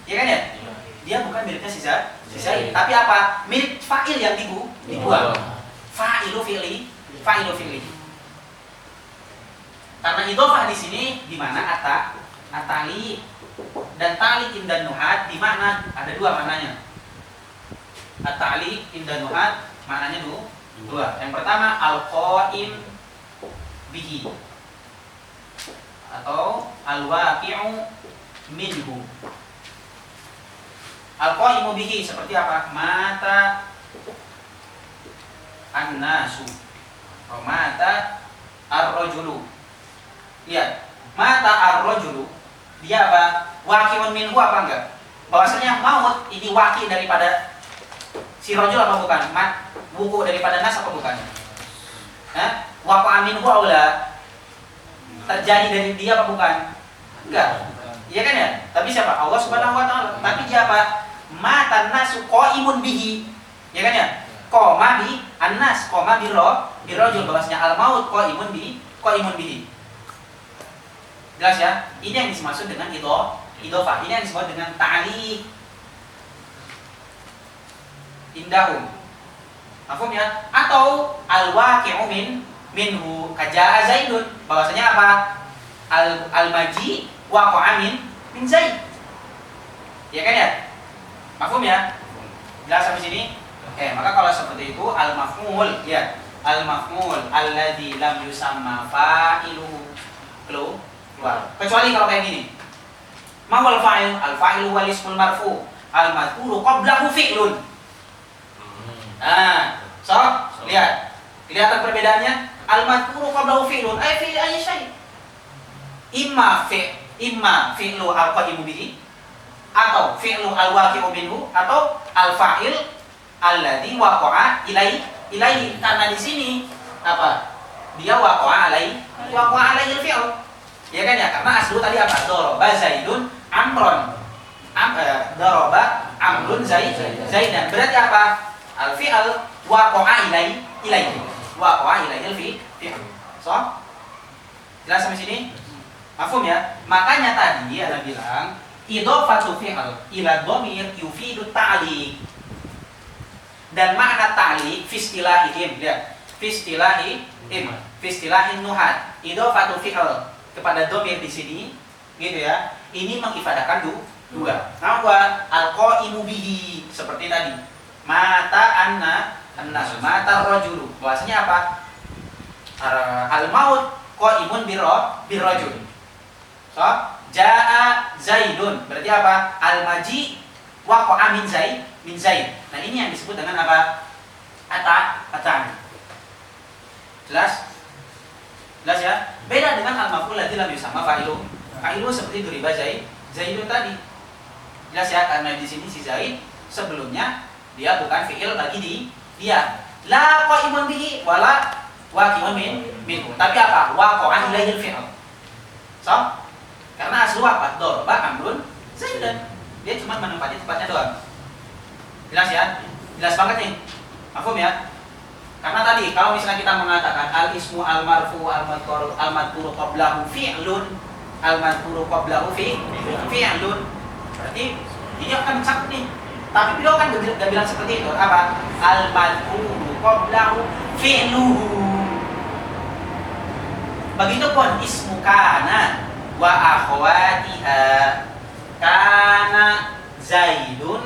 Ya kan ya? Dia bukan miliknya si Zaid, tapi apa? Milik fa'il yang dibuang. Fa'ilu fi'li. Karena idhofah di sini di mana atali dan tali indan nuhat di mana ada dua maknanya. Atali indan nuhat maknanya dua. Yang pertama al-qaim bihi atau al-waqi'u minhu. Al-qaimu bihi seperti apa? Mata an-nasu atau mata ar-rajulu. Lihat, mata ar-rajulu dia apa? Waqi'un minhu apa enggak? Bahwasanya maut ini waqi daripada si rajul apa bukan? Wuku daripada nas apa bukan? Waqa'a minhu aula terjadi dari dia apa bukan? Enggak. Iya kan ya? Tapi siapa? Allah Subhanahu wa taala. Tapi dia apa? Mata nasu qaimun bihi. Ya kan ya? Qoma bi annas, qoma bi rajul bahwasanya al maut qaimun bihi. Jelas ya? Ini yang dimaksud dengan idhofah. Ini yang disebut dengan ta'liq. Indahum. Mafhum ya? Atau al-waqi'u minhu kaja'a Zaidun. Bahwasanya apa? Al-maji waqa'a min Zaid. Ya kan ya? Mafhum ya? Jelas sampai sini? Oke, maka kalau seperti itu al-maf'ul ya. Al-maf'ul alladzi lam yusamma fa'iluhu. Keluar. Kecuali kalau kayak gini. Mawal fa'il, al-fa'ilu wal ismul marfu. Al-madhkuru qablahu fi'lun. Nah, lihat. Kelihatan perbedaannya? Al-madhkuru qablahu fi'lun, ay fi'l ay syai'. Imma fi'lu al-qaimu bihi atau fi'lu al-waqi'u minhu atau al-fa'il alladzi waqa'a ilaihi. Karena di sini apa? Dia waqa'a alaihi al-fi'l. Ya kan ya? Karena aslu tadi apa? Daraba Zaidun Amron. Daraba Amrun Zaidan. Berarti apa? Al-fi'al waqa'a ilaihi. Waqa'a ilaihi al-fi'l. So? Jelas sampai sini? Mafhum ya? Makanya tadi Ana bilang idhofatu fi'al ila dhamir yufidu ta'liq. Dan makna ta'liq fi istilahihim. Lihat. Fi istilahin nuhat. Idhofatu fi'al kepada dhamir di sini gitu ya. Ini mengifadahkan dua. Nama al-qaimu bihi seperti tadi. Mata annas, mata rajulu. Bahwasanya apa? Al-maut qaimun birrajul. So, jaa Zaidun. Berarti apa? Al-maji waqa'a min Zaid. Nah, ini yang disebut dengan apa? Atan. Jelas? Jelas ya? Beda dengan al-maf'ul ladzi lam yusamma fa'ilu. Fa'ilu seperti duriba Zaidun tadi. Jelas ya? Karena di sini si Zaid sebelumnya dia bukan fi'il bagi dia. La qaimun bihi wala waqi'un minhu. Tapi apa? Waqa'a ilaihi al-fi'l. So, karena aslu apa? Daraba Amrun Zaidan. Dia cuma menempati tempatnya doang. Jelas ya? Jelas banget nih. Mafhum ya? Karena tadi kalau misalnya kita mengatakan al ismu al marfu al madhkuru qablahu fi'lun, al madhkuru qablahu fi'lun, berarti ini akan mencakup nih. Tapi beliau kan gak bilang seperti itu. Apa? Al madhkuru qablahu fi'luhu. Begitupun ismu kana wa akhwatiha. Kana Zaidun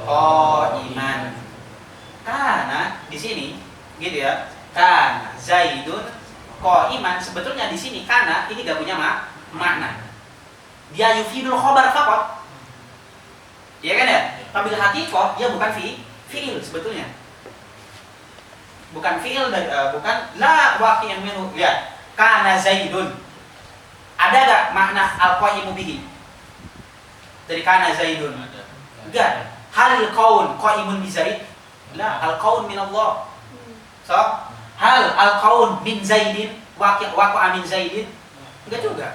qa'iman. Kana di sini gitu ya. Kana Zaidun qa'iman, sebetulnya di sini kana ini gak punya makna. Dia yufidul khobar faqat. Iya kan ya? Tapi hakikoh dia bukan fi'il sebetulnya. Bukan fi'il dan bukan la waqi'un minhu. Ya, kana Zaidun. Ada gak makna al-qa'imu bihi? Dari kana Zaidun. Enggak. Hal kaun qa'imun bi Zaid? La, al-kaun min Allah. So, hal al-kaun min Zaidin waqa min Zaidin? Enggak juga.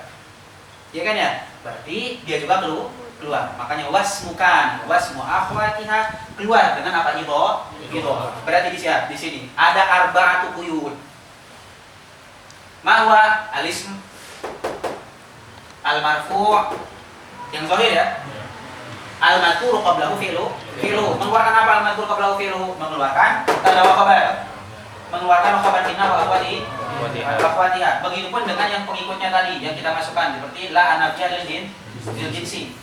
Ya kan ya? Berarti dia juga keluar. Makanya wasmu akhwatiha keluar dengan apa? Idho. Berarti di sini ada arba'atu quyud. Ma huwa al-ism al-marfu' yang zahir ya. Al-madhkuru qablahu fi'lu. Mengeluarkan apa al-madhkuru qablahu fi'lu? Mengeluarkan tanda wa khabar. Mengeluarkan khabar inna wa akhwatiha. Begitupun dengan yang pengikutnya tadi yang kita masukkan seperti la anafiyah lil jinsi.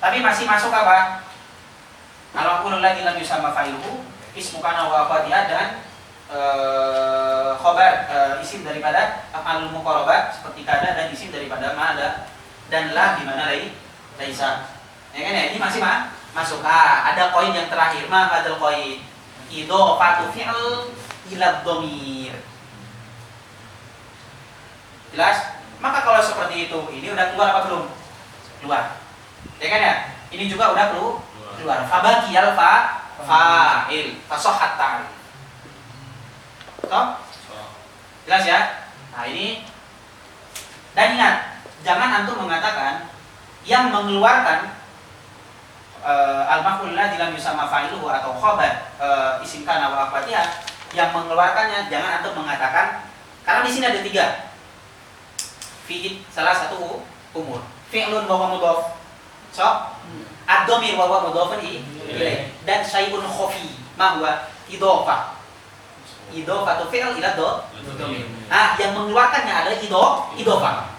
Tapi masih masuk apa? Al-aqulul ladzi lam yusamma fa'iluhu ismu kana wa akhwatiha dan khabar isim daripada af'alul muqarrabah seperti kada dan isim daripada ma'ada dan la di mana laisa. Ya kan ya, ini masih masuk. Ada koin yang terakhir, hadal koin idhofatu fi'l ila dhamir. Jelas? Maka kalau seperti itu, ini udah keluar apa belum? Keluar. Ya kan ya? Ini juga udah keluar. Fabaqiyal fa'il, fasahhat ta'rif. Toh? Jelas ya? Nah, ini dan ingat, jangan antum mengatakan yang mengeluarkan al-maf'ul ladzi lam yusamma fa'iluhu atau khabar isim kana wa akhwatiha, yang mengeluarkannya jangan antum mengatakan, karena di sini ada 3. Fi'il salah satu umur. Fi'lun wa huwa mudhaf. So, ad-dhamir wa huwa mudhafun ilaih dan syai'un khafi ma huwa idhofah. Idhofatu fi'l ila dhamir. Yang mengeluarkannya adalah idhofah.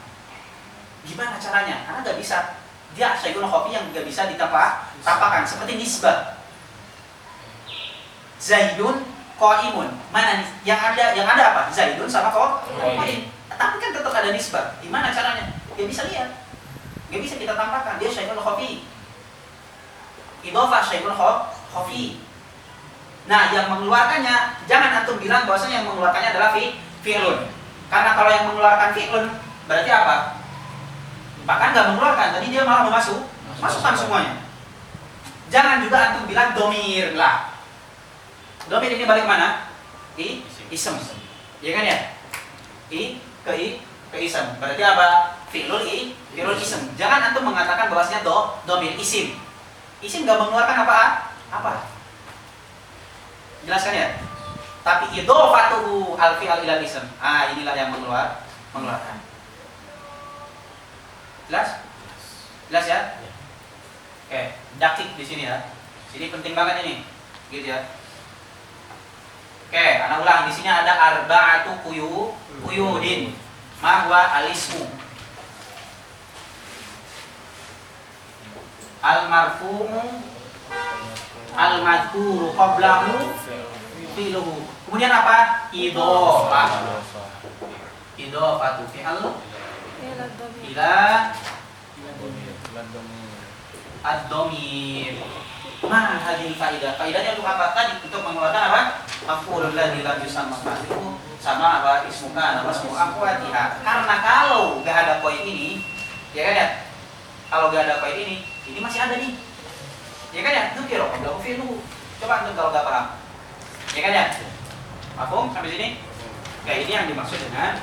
Gimana caranya? Karena enggak bisa. Dia syai'un khafi yang enggak bisa ditampakkan seperti nisbah. Zaidun qa'imun. Mana nih? Yang ada apa? Zaidun sama qa'im. Tapi kan tetap ada nisbah. Gimana caranya? Enggak bisa lihat. Enggak bisa kita tampakkan. Dia syai'un khafi. Idhofah syai'un khafi. Nah, yang mengeluarkannya jangan antum bilang bahwasanya yang mengeluarkannya adalah fi'lun. Karena kalau yang mengeluarkan fi'lun berarti apa? Bahkan nggak mengeluarkan, tadi dia malah masukkan semuanya. Jangan juga antum bilang domir lah. Domir ini balik mana? Isem. Ya kan ya? Ke isem. Berarti apa? Fi'lul isem. Jangan antum mengatakan bahwasanya domir isim. Isim nggak mengeluarkan apa? Jelaskan ya? Tapi idhofatuhu al-fi'al ila ism. Inilah yang mengeluarkan. Jelas? Jelas ya? Oke, dakik di sini ya. Ini penting banget ini. Gitu ya. Oke, anak ulang. Di sini ada arba'atu quyudin. Ma huwa al-ismu. Al-marfu'u al-madhkuru qablahu fi'luhu. Kemudian apa? Idhofah. Idhofatu fi'al ila ad-dhamir. Ma hadhihi faidah. Faidahnya untuk apa? Tadi untuk mengeluarkan apa? Maf'ulul ladzi lam yusamma fa'iluhu sama apa? Ismu kana wa ismu akhwatiha. Karena kalau enggak ada poin ini, ya kan ya? Kalau enggak ada poin ini masih ada nih. Ya kan ya? Dzukira qablahu fi'luhu. Coba antum kalau enggak paham. Ya kan ya? Paham sampai sini? Kayak ini yang dimaksud dengan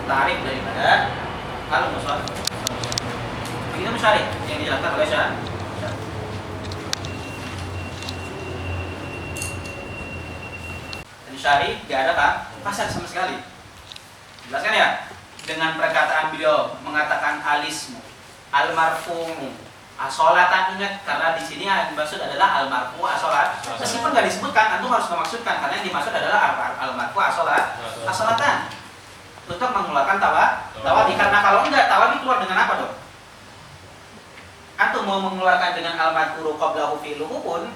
tarif daripada kalau musawwir. Begitu musawwir yang dijelaskan oleh Syekh. Syari nggak ada kan pasar sama sekali. Jelaskan ya? Dengan perkataan beliau mengatakan alismu, almarfu'u, asolatan, ingat karena di sini yang dimaksud adalah almarfu asolat. Meskipun nggak disebutkan, antum harus memaksudkan karena yang dimaksud adalah almarfu asolatan untuk mengeluarkan tawabi. Karena kalau enggak tawabi keluar dengan apa dong? Antum mau mengeluarkan dengan almarfu qablahu fi'luhu pun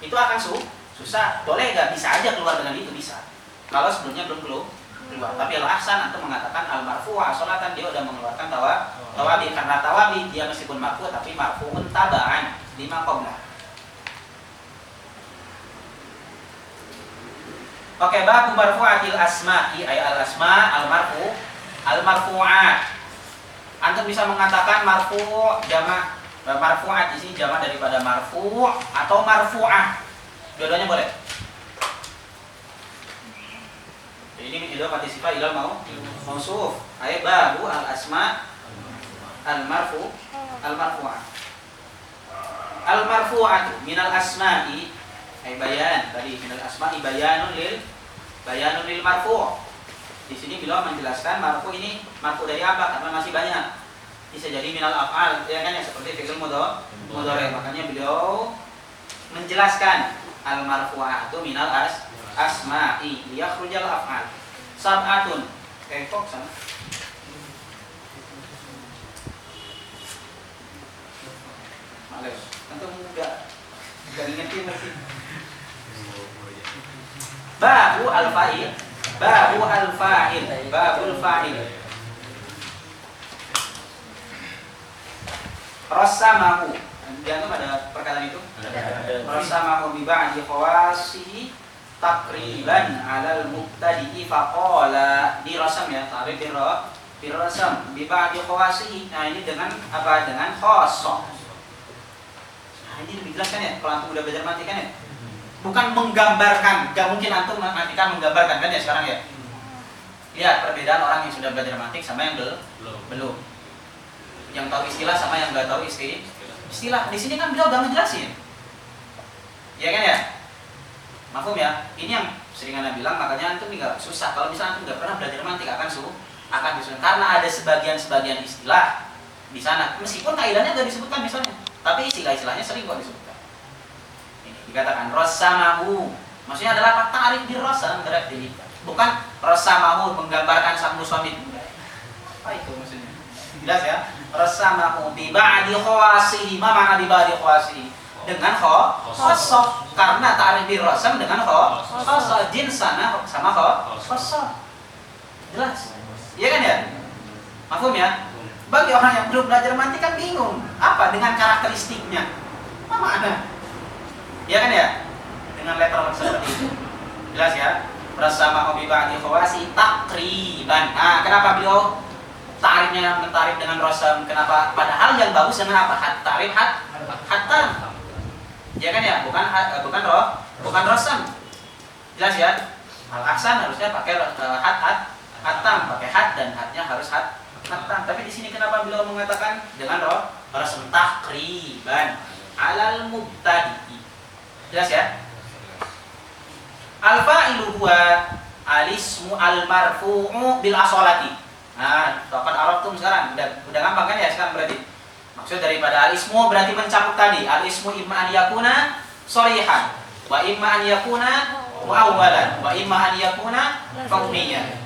itu akan susah. Boleh nggak? Bisa aja keluar dengan itu bisa. Kalau sebelumnya belum keluar. Tapi al-ahsan antum mengatakan al-marfu asolatan, dia udah mengeluarkan tawabi karena tawabi dia meskipun marfu tapi marfu'un taba'an lima qabla. Oke, bab marfu'atil asma'i ay al-asma al-marfu al-marfu'at. Antum bisa mengatakan marfu' jamak marfu'at di sini jamak daripada marfu' atau marfu'ah. Dua-duanya boleh. Ini ila partisipal ila mausuf. Ay babu al-asma al-marfu al-marfu'ah. Al-marfu'atu minal asma'i ay bayan tadi minal asma'i bayanun lil marfu'. Di sini beliau menjelaskan marfu ini marfu dari apa? Karena masih banyak. Bisa jadi minal af'al, ya kan, yang seperti fi'il mudhari. Makanya beliau menjelaskan al-marfu'atu minal asma'i liyakhrujal af'al. Sab'atun. Kok sana? Males. Antum enggak ngerti mesti. Babu al-fa'il. Babul fa'il. Rasamahu. Jangan ada perkataan itu? Ada. Rasamahu bi ba'di khawasi takriban alal mubtadi'i faqala. Di rasam ya, tarif di rasam bi ba'di khawasi. Nah, ini dengan apa? Dengan khassah. Nah, ini lebih jelas kan ya kalau antum udah belajar matematika kan ya? Bukan menggambarkan, gak mungkin antum nantikan menggambarkan kan ya sekarang ya. Lihat perbedaan orang yang sudah belajar matematik sama yang belum. Yang tahu istilah sama yang nggak tahu istilah. Di sini kan beliau udah ngejelasin, ya kan ya. Mafhum ya? Ini yang sering Anda bilang, makanya antum nggak susah. Kalau misalnya antum nggak pernah belajar matematik akan disusun karena ada sebagian istilah di sana. Meskipun kaidahnya nggak disebutkan misalnya, tapi istilah-istilahnya sering kok disebutkan. Dikatakan rasamahu, maksudnya adalah apa? Ta'rif bir rasam, berarti bukan rasamahu menggambarkan sang musannif. Apa itu maksudnya? Jelas ya? Rasamahu bi ba'di khawasihi. Ma makna bi ba'di khawasihi? Dengan khassah. Karena ta'rif bir rasam dengan khassah, jinsana sama khassah. Jelas? Iya kan ya? Mafhum ya? Bagi orang yang belum belajar matematika kan bingung, apa dengan karakteristiknya? Apa makna? Ya kan ya? Dengan letter seperti itu. Jelas ya? Bersama hobi ba'di khawasi takriban. Nah, kenapa beliau tarifnya mentarif dengan rasam? Kenapa? Padahal yang bagus dengan apa? Tarif hatta. Ya kan ya? Bukan rasam. Jelas ya? Al-ahsan harusnya pakai hatam, pakai hat dan hatnya harus hatam. Tapi di sini kenapa beliau mengatakan dengan rasam takriban alal mubtadi? Jelas ya? Al-fa'ilu huwa al-ismu al-marfu'u bil asolati. Nah, dapat Arabtum sekarang udah gampang kan ya sekarang berarti. Maksud daripada al-ismu berarti mencakup tadi. Al-ismu imma an yakuna sharihan wa imma an yakuna muawwalan wa imma an yakuna kauniyan.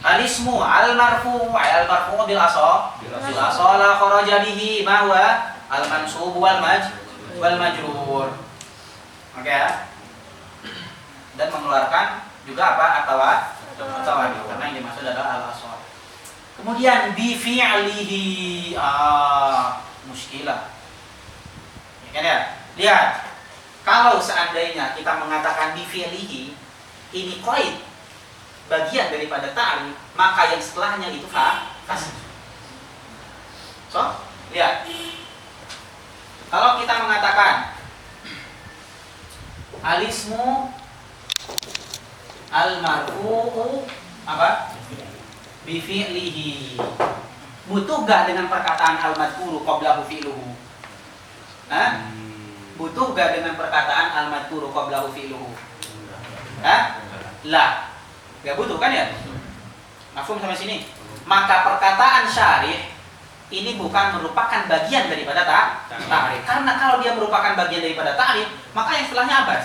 Al-ismu al-marfu'u bil asola kharaja bihi ma huwa al-mansub wal majrur. Oke ya. Dan mengeluarkan juga apa? Atawadi. Karena yang dimaksud adalah al-asal. Kemudian bi fi'lihi muskilah. Ya kan ya? Lihat. Kalau seandainya kita mengatakan bi fi'lihi, ini qaid bagian daripada ta'rif, maka yang setelahnya itu fasih. So, lihat. Kalau kita mengatakan al-ismu al-marfu'u apa? Bi fi'lihi. Butuh gak dengan perkataan al-madhkuru qablahu fi'luhu? Butuh gak dengan perkataan al-madhkuru qablahu fi'luhu? Hah? La. Gak butuh kan ya? Mafhum sampai sini? Maka perkataan syarih ini bukan merupakan bagian daripada ta'rif. Karena kalau dia merupakan bagian daripada ta'rif, maka yang setelahnya abas.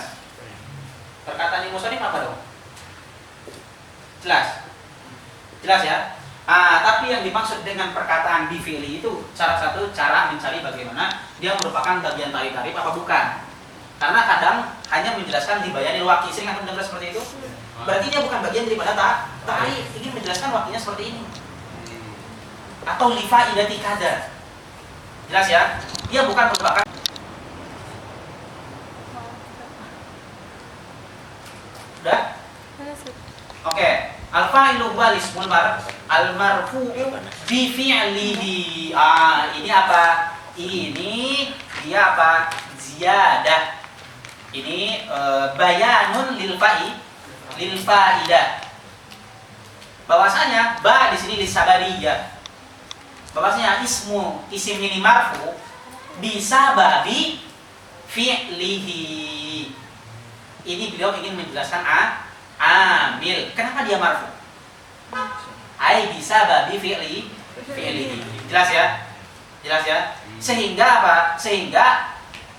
Perkataan yang musannif apa dong? Jelas? Jelas ya? Tapi yang dimaksud dengan perkataan bifili itu salah satu cara mencari bagaimana dia merupakan bagian ta'rif apa bukan. Karena kadang hanya menjelaskan dibayani waqi. Sering akan mendengar seperti itu? Berarti dia bukan bagian daripada ta'rif, ingin menjelaskan waqinya seperti ini. Atau lifaidati kada. Jelas ya? Dia bukan merupakan Udah? Oke. Al-fa'ilu wal ismul al-marfu'u bi fi'lihi. Ini apa? Ini dia apa? Ziyadah. Ini bayanun lil faidah. Bahwasanya ba di sini lisabariyah. Bahwasanya isim ini marfu bisa babi fi'lihi. Ini beliau ingin menjelaskan amil. Kenapa dia marfu? Bisa babi fi'lihi. Jelas ya? Jelas ya? Sehingga apa? Sehingga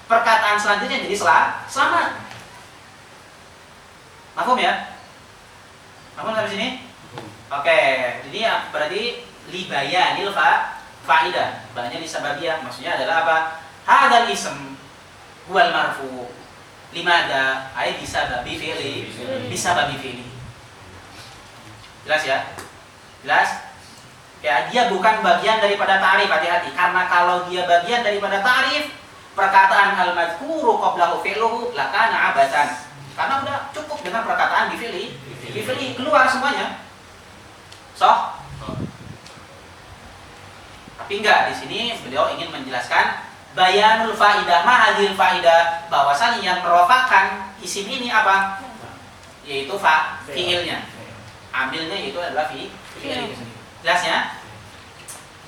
perkataan selanjutnya jadi selamat. Mafhum ya? Mafhum sampai sini? Oke, jadi berarti libayanil faidah. Banyak disababiyah, maksudnya adalah apa? Hadzal ism huwal marfu. Limada bisa babi fi'li, bisa babi fi'li. Jelas ya? Jelas? Ya, dia bukan bagian daripada ta'rif, hati-hati. Karena kalau dia bagian daripada ta'rif, perkataan al-madhkuru qablahu fi'luhu lakana abasan. Karena udah cukup dengan perkataan bifili keluar semuanya. Tapi enggak, di sini beliau ingin menjelaskan bayanul faidah ma'adil faidah, bahwasannya yang merupakan isim ini apa? Yaitu fi'ilnya. Ambilnya itu adalah fi'il itu sendiri. Jelasnya?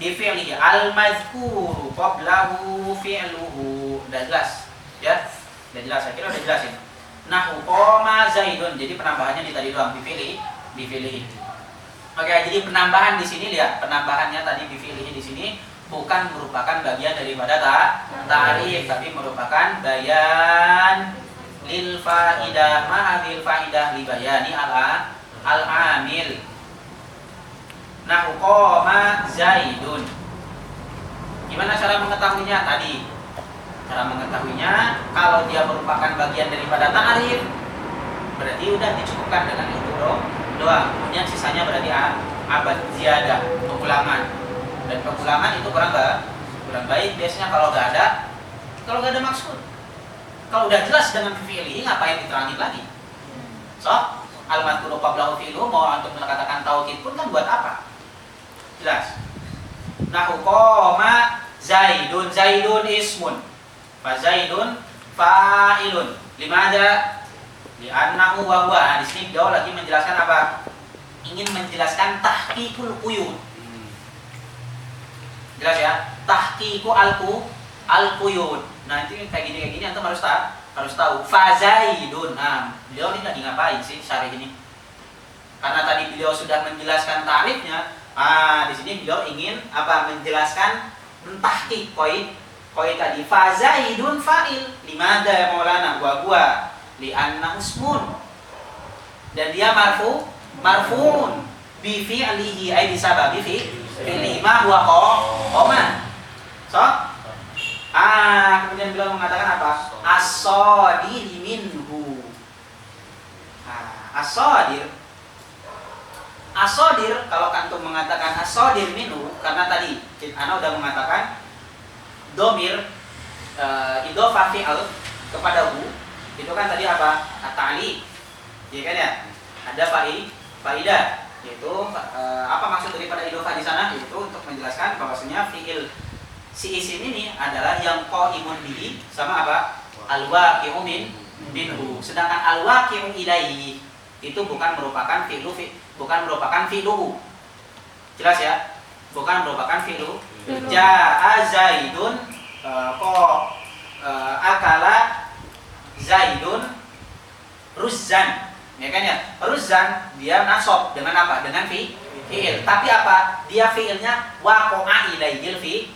Bifi'lihi al-madhkuru qablahu fi'luhu. Udah jelas? Ya? Udah jelas, saya kira udah jelasin. Nahu qoma zaidun. Jadi penambahannya di tadi doang bifilihi. Oke, jadi penambahan di sini lihat, penambahannya tadi bifilihi di sini bukan merupakan bagian daripada ta'rif, tapi merupakan bayan lil faidah ma'adil faidah li bayani al-amil. Nahu qoma zaidun. Gimana cara mengetahuinya tadi? Cara mengetahuinya, kalau dia merupakan bagian daripada ta'rif, berarti udah dicukupkan dengan itu doang. Kemudian sisanya berarti abad ziyadah, pengulangan. Dan pengulangan itu kurang baik. Biasanya kalau nggak ada maksud. Kalau udah jelas dengan fi'lihi, ngapain diterangin lagi? Al-madhkuru qablahu fi'luhu, mau untuk mengatakan taukid pun kan buat apa? Jelas. Nahu qoma zaidun, zaidun ismun. Fazaidun fa'ilun. Limada? Li'annahu wa huwa. Di sini beliau lagi menjelaskan apa? Ingin menjelaskan tahqiqul quyud. Jelas ya? Tahqiqu al-quyud. Nah, itu kayak gini antum harus tahu. Fazaidun. Nah, beliau ini lagi ngapain sih syarih ini? Karena tadi beliau sudah menjelaskan tarifnya. Di sini beliau ingin apa? Menjelaskan tahqiq koi tadi fazaidun fa'il. Limada ya Maulana? Gua li'anna usmun. Dan dia marfu'un bi fi'lihi ay bisababi fi'li ma huwa qoma. Kemudian beliau mengatakan apa? As-sadir minhu. As-sadir kalau kantum mengatakan as-sadir minhu, karena tadi ana udah mengatakan domir idhofah fi'al kepada hu itu kan tadi apa? At-ta'li. Ya kan ya? Ada faidah, yaitu apa maksud daripada idhofah di sana? Yaitu untuk menjelaskan bahwasanya fi'il si isim ini adalah yang qaimun bihi sama apa? Al-waqi'u minhu. Sedangkan al-waqi'u ilaihi itu bukan merupakan fi'luhu. Jelas ya? Bukan merupakan fi'lu. Ja'a Zaidun akala Zaidun ruzzan. Ya kan ya? Ruzan dia nasab dengan apa? Dengan fi'il. Tapi apa? Dia fi'ilnya waqa'a ilaihil fi'il,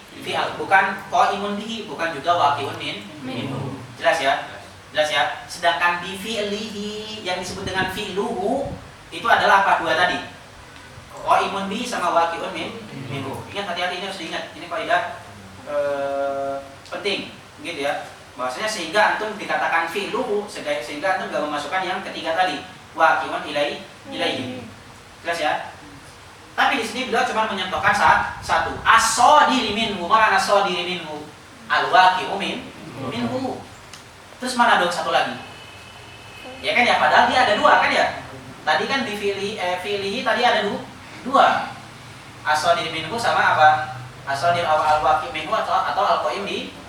bukan qaimun bihi, bukan juga waqi'un minhu. Jelas ya? Jelas ya? Sedangkan di fi'lihi yang disebut dengan fi'luhu itu adalah apa? Dua tadi. Qaimun bihi sama waqi'un minhu. Ingat, hati-hati, ini harus diingat. Ini kaidah penting, gitu ya. Bahwasanya sehingga antum dikatakan fi'luhu, sehingga antum enggak memasukkan yang ketiga tadi, waqi'un ilaihi. Jelas ya? Tapi di sini beliau cuma menyentuhkan satu. As-sadiri minhu, mana as-sadiri minhu? Al-waqi'u minhu. Terus mana dong satu lagi? Ya kan ya, padahal dia ada dua kan ya? Tadi kan di fi'lihi tadi ada dua. As-sadiri minhu sama apa? As-sadir al-waqi' minhu atau al-qaim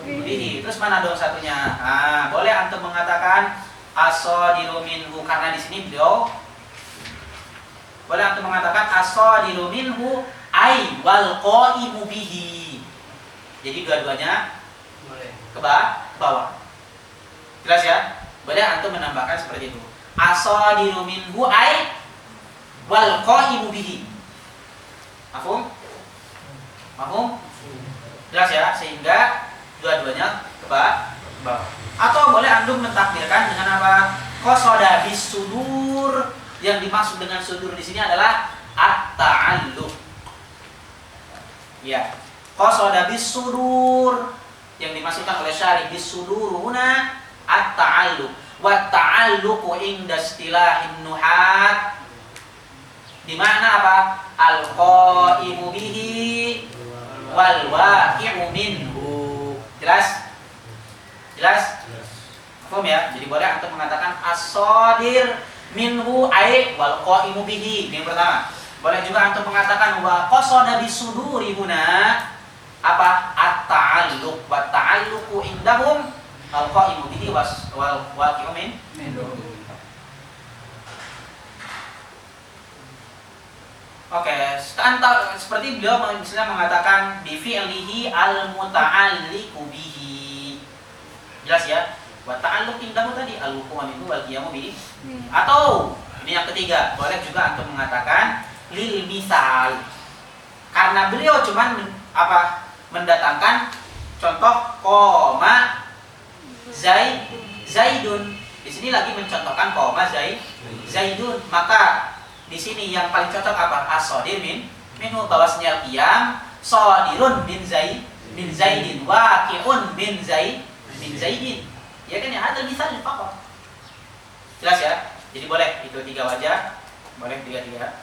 bihi. Terus mana dong satunya? Nah, boleh antum mengatakan as-sadiru minhu, karena di sini beliau boleh antum mengatakan as-sadiru minhu ai wal qaimu bihi. Jadi dua-duanya boleh ke bawah. Jelas ya? Boleh antum menambahkan seperti itu. As-sadiru minhu ai wal qaimu bihi. Mafhum? Mafhum? Jelas ya? Sehingga dua-duanya ke bawah. Atau boleh antum mentakdirkan dengan apa? Qasada bis sudur. Yang dimaksud dengan sudur di sini adalah at-ta'alluq. Ya. Qasada bis sudur. Yang dimaksudkan oleh syarih bis sudur huna at-ta'alluq. Wa ta'alluqu inda istilahin nuhat. Di mana apa? Al-qaimu bihi wal waqi'u minhu. Jelas? Jelas? Paham ya? Jadi boleh antum mengatakan as-sadir minhu ai wal qaimu bihi. Ini yang pertama. Boleh juga antum mengatakan wa qasada bisuduri huna apa? At-ta'alluq. Wa ta'alluqu indahum al qaimu bihi wal waqi'u minhu. Oke, seperti beliau misalnya mengatakan bi fi'lihi al-muta'alliqu bihi. Jelas ya? Wa ta'alluq indahu tadi al-wuqu' minhu wal qiyamu bihi. Atau ini yang ketiga, boleh juga antum mengatakan lil misal. Karena beliau cuman mendatangkan contoh qoma zaidun. Di sini lagi mencontohkan qoma zaidun. Maka di sini yang paling cocok apa? As-sadir minhu, bahwasanya qiyam sadirun min zaidin waqi'un min zaidin. Ya kan ya, ada misal faqat. Jelas ya? Jadi boleh itu tiga wajah, boleh tiga-tiganya.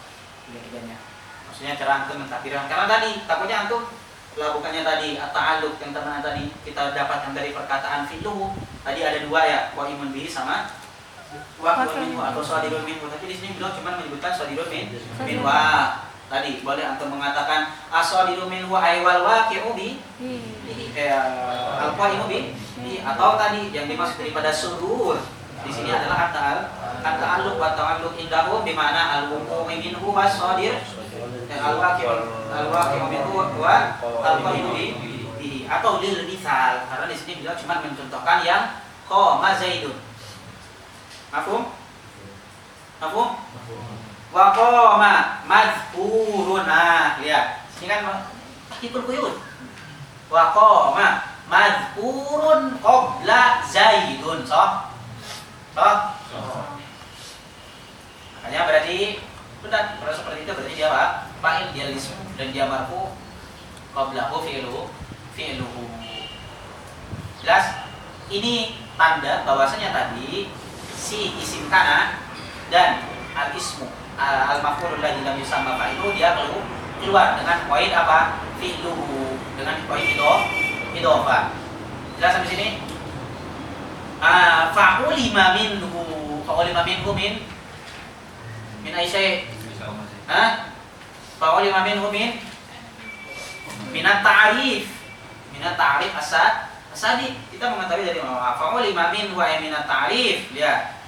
Maksudnya cara antum mentakdirkan, karena tadi takutnya antum bukannya tadi at-ta'alluq yang tadi kita dapatkan dari perkataan fi'luhu. Tadi ada dua ya, qaimun bihi sama waqi'un minhu atau sadirun minhu. Tapi di sini beliau cuma menyebutkan sadirun minhu. Tadi boleh antum mengatakan as-sadiru minhu ay wal waqi'u bihi. Al-qaimu bihi. Atau tadi yang dimaksud daripada sudur di sini adalah at-ta'alluq wa ta'alluq indahu bi mana al-wuqu' minhu was-sadir al-waqi'u minhu wa al-qaimu bihi. Atau lil misal, karena di sini beliau cuma mencontohkan yang qama zaidun. Mafhum? Mafhum? Wa qama madhkurun. Nah, lihat. Ini kan tahqiqul quyud. Wa qama madhkurun qabla zaidun. Makanya berarti benar, kalau seperti itu berarti dia apa? Fa'il, dia ism dan dia marfu, qablahu fi'luhu. Jelas? Ini tanda bahwasanya tadi si isim kana dan al-ismu al-maf'ul alladzi lam yusamma fa'iluhu dia keluar dengan poin apa? Fi'luhu, dengan poin idhofah. Jelas sampai sini? Fa'ulima minhu min aisyai. Fa'ulima minhu minat ta'rif. Minat ta'rif asadi. Kita mengetahui dari mana? Fa'ulima minhu ay minat ta'rif. Lihat.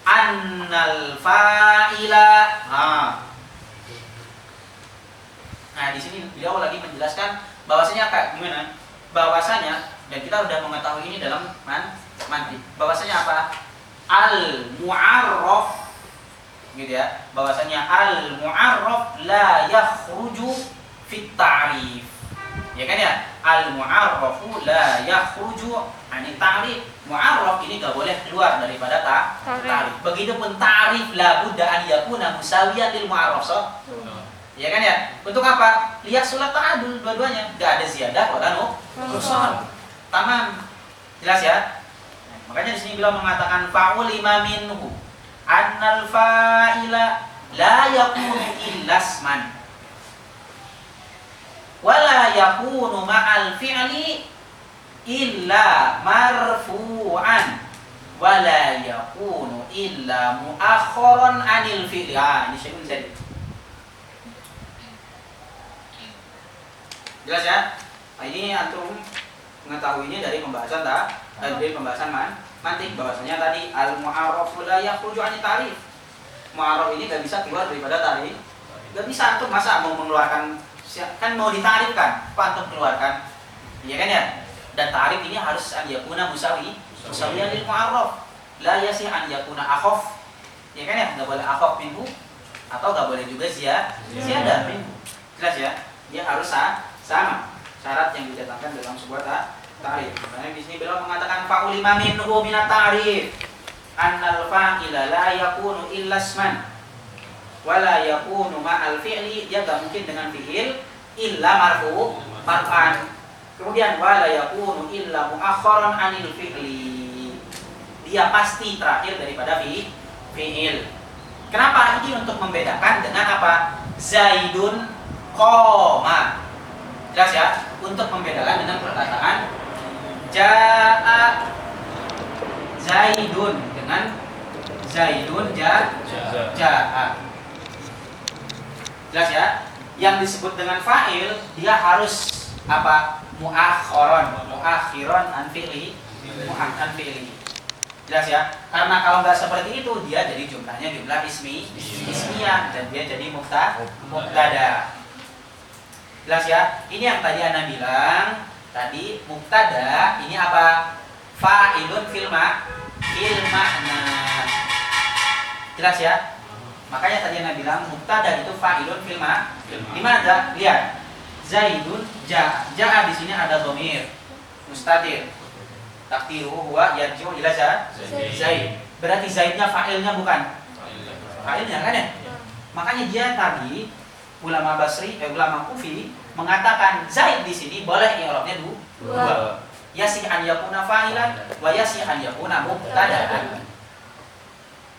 Annal fa'ila. Nah, di sini beliau lagi menjelaskan bahwasanya gimana? Bahwasanya, dan kita sudah mengetahui ini dalam mantiq. Bahwasanya apa? Al-mu'arraf gitu ya, bahwasanya al-mu'arraf la yakhruju fit ta'rif. Ya kan ya? Al-mu'arrafu la yakhruju anit ta'rif. Mu'arraf ini enggak boleh keluar daripada ta'rif. Begitupun ta'rif la budda an yakuna musawiyan lil mu'arraf. Ya kan ya? Untuk apa? Lihat sulat ta'adul dua-duanya, enggak ada ziyadah wala nuqsan. Tamam. Jelas ya? Makanya di sini beliau mengatakan fa'ulima minhu annal fa'ila la yakunu illa isman wa la yakunu ma'al fi'li illa marfu'an wa la yakunu illa mu'akhkharan 'anil fi'li. Ini syai'un jadi. Jelas ya? Nah, ini antum mengetahuinya dari pembahasan dari pembahasan mantik, bahwasanya tadi al-mu'arraf la yakhruju 'ani ta'rif. Mu'arraf ini enggak bisa keluar daripada ta'rif. Enggak bisa antum masa mau mengeluarkan, kan mau ditarifkan, apa antum keluarkan? Iya kan ya? Dan ta'rif ini harus an yakuna musawiyan lil mu'arraf. La yasih an yakuna akhaf. Iya kan ya? Enggak boleh akhaf minhu atau enggak boleh juga ziyadah minhu. Jelas ya? Dia harus sama syarat yang ditetapkan dalam sebuah ta'rif. Karena di sini beliau mengatakan fa'ulima minhu minat ta'rif annal fa'ila la yakunu illa isman wa la yakunu ma'al fi'li. Dia enggak mungkin dengan fi'il illa marfu'an. Kemudian wa la yakunu illa mu'akhkharan 'anil fi'li. Dia pasti terakhir daripada fi'il. Kenapa? Ini untuk membedakan dengan apa? Zaidun qoma. Jelas ya? Untuk membedakan dengan perkataan Ja'a Zaidun dengan Zaidun Ja'a. Jelas ya? Yang disebut dengan fa'il dia harus apa? Mu'akhiron an fi'li. Jelas ya? Karena kalau nggak seperti itu dia jadi jumlahnya jumlah ismiyah dan dia jadi mubtada. Jelas ya? Ini yang tadi Ana bilang. Tadi mubtada ini apa? Fa'ilun fil ma'na. Jelas ya? Makanya tadi Ana bilang mubtada itu fa'ilun fil ma'na. Di mana? Lihat. Zaidun ja'a di sini ada dhamir mustatir. Takdiruhu huwa yarji'u ila Zaid. Berarti Zaidnya fa'ilnya bukan? Fa'ilnya kan ya? Makanya dia tadi ulama Basri, ulama Kufi mengatakan Zaid di sini boleh i'rabnya dua. Yasih an yakuna fa'ilan wa yasih an yakuna mubtada'an.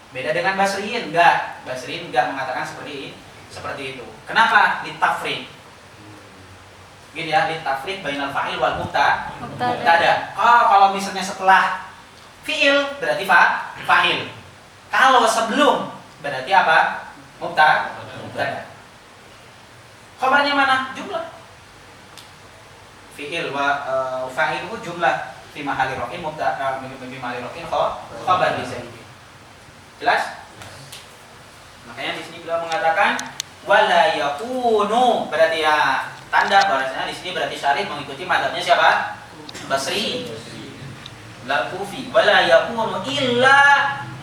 Beda dengan Basriyin, enggak. Basriyin enggak mengatakan seperti itu. Kenapa? Litafriq. Gitu ya, litafriq bainal fa'il wal mubtada. Kalau misalnya setelah fi'il berarti fa'il. Kalau sebelum berarti apa? Mubtada. Khabarnya mana? Jumlah. Fi'il wa fa'iluhu jumlah fi mahalli raf'in mubtada fi mahalli raf'in khabar di sini. Jelas? Makanya di sini beliau mengatakan wala yakunu, berarti ya tanda bahwasanya di sini berarti syarih mengikuti mazhabnya siapa? Basri. La Kufi. Wala yakunu illa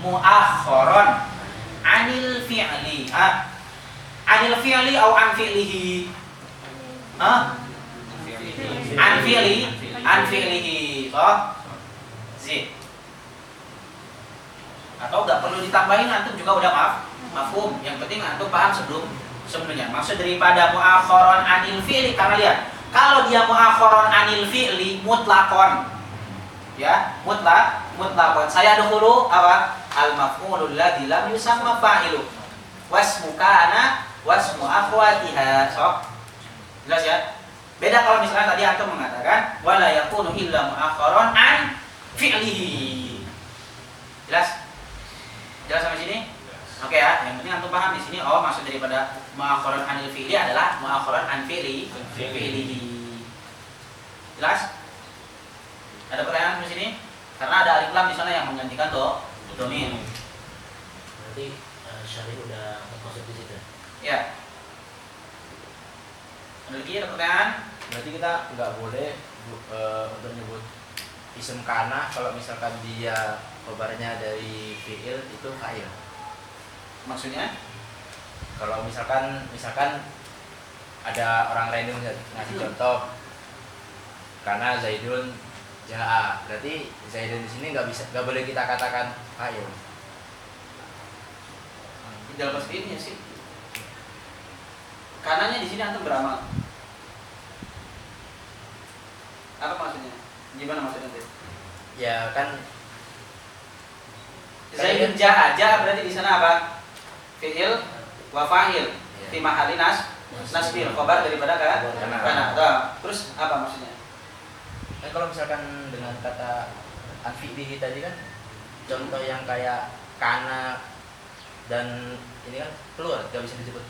mu'akhkharan 'anil fi'li. Anil fi'li atau an fi'lihi? An fi'lihi. Zid. Atau enggak perlu ditambahin, antum juga udah mafhum. Yang penting antum paham sebelumnya. Maksud daripada mu'akhkharan anil fi'li, karena lihat, kalau dia mu'akhkharan anil fi'li mutlaqon. Ya, mutlaqon. Saya dahulu apa? Al maf'ulul ladzi lam yusamma fa'ilu. Wasmu kana wasmu akhwatiha. Jelas ya? Beda kalau misalnya tadi antum mengatakan wala yakunu illa mu'akhkharan an fi'lihi. Jelas? Jelas sampai sini? Oke ya, yang penting antum paham di sini maksud daripada mu'akhkharan anil fi'li adalah mu'akhkharan an fi'lihi. Jelas? Ada pertanyaan di sini? Karena ada alif lam di sana yang menggantikan dhamir. Berarti syarih udah masuk di situ. Ya. Ada lagi ada pertanyaan? Berarti kita nggak boleh untuk nyebut isim kana kalau misalkan dia kabarnya dari fi'il itu fa'il. Maksudnya? Kalau misalkan ada orang random ngasih contoh, karena Zaidun jaa, berarti Zaidun di sini nggak boleh kita katakan fa'il. Di dalam bahasa ini sih. Kanannya di sini antum beramal. Apa maksudnya? Gimana maksudnya itu? Ya kan Zaidun jaa, jaa berarti di sana apa? Fi'il wa fa'il. Iya. Fi mahalli nasbil, khabar daripada kana. Terus apa maksudnya? kalau misalkan dengan kata anfi'lihi tadi kan contoh yang kayak kana dan ini kan keluar, nggak bisa disebut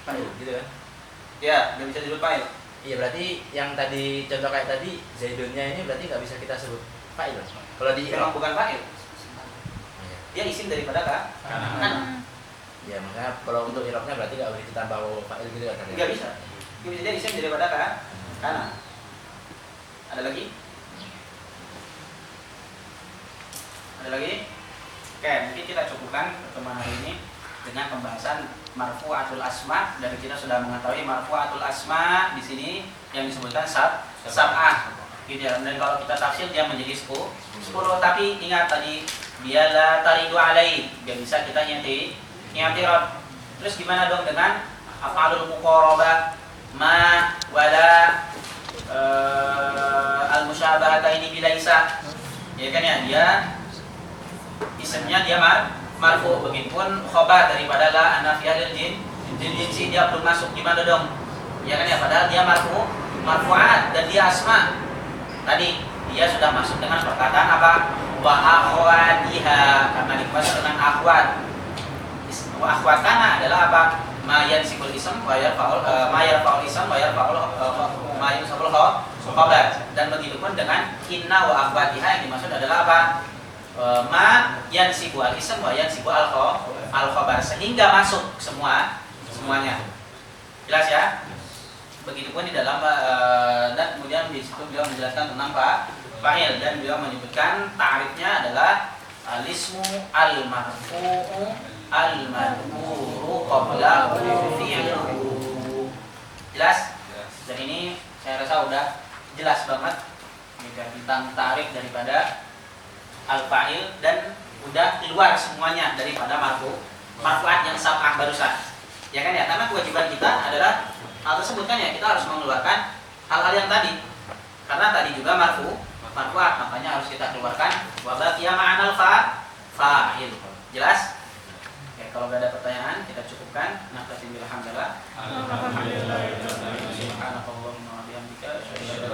fa'il gitu kan? Ya, nggak bisa disebut fa'il. Iya, berarti yang tadi contoh kayak tadi Zaidunnya ini berarti nggak bisa kita sebut fa'il. Kalau di Memang bukan fa'il. Dia isim daripada kana. ya makanya kalau untuk irobnya berarti nggak boleh ditambah fa'il gitu kan? Nggak bisa. Nggak bisa, dia isim daripada kana. Ada lagi? Ada lagi? Oke, mungkin kita cukupkan pertemuan hari ini dengan pembahasan marfu'atul asma. Dari kita sudah mengetahui marfu'atul asma di sini yang disebutkan sab'ah. Gitu ya. Dan kalau kita tafsir dia menjadi 10. Tapi ingat tadi dia la taridu alai, dia bisa kita nyatirat. Terus gimana dong dengan af'alul muqarabah, ma wala al-musyabahata ini bilaisa, ya kan ya, dia isimnya dia marfu, begitupun khobar daripada la anafiyah lil jinsi dia belum masuk, gimana dong, ya kan ya, padahal dia marfu'at dan dia asma. Tadi dia sudah masuk dengan perkataan apa? Wa akhwatiha, karena dimasuk dengan akhwat. Wa akhwat kana adalah apa? Ma yansikul ism wa yarfa'ul ism wa yarfa'ul ma yansabul khabar. Dan begitupun dengan inna wa akhwatiha yang dimaksud adalah apa? Ma yansiku al ism wa yansiku al khabar, sehingga masuk semuanya. Jelas ya? Begitupun di dalam dan kemudian di situ beliau menjelaskan tentang fa'il, dan beliau menyebutkan ta'rifnya adalah al-ismu al-marfu'u al-madhkuru qabla fi'luhu. Jelas? Dan ini saya rasa udah jelas banget tentang ta'rif daripada al-fa'il, dan udah keluar semuanya daripada marfu'at yang sab'ah barusan. Ya kan ya? Karena kewajiban kita adalah hal tersebut kan ya, kita harus mengeluarkan hal-hal yang tadi. Karena tadi juga marfu'at, makanya harus kita keluarkan wa baqiya ma'anal fa'il. Jelas? Oke, kalau nggak ada pertanyaan kita cukupkan. Naktafi bil hamdalah. Alhamdulillah. Subhanakallahumma wa bihamdika asyhadu an la ilaha illa anta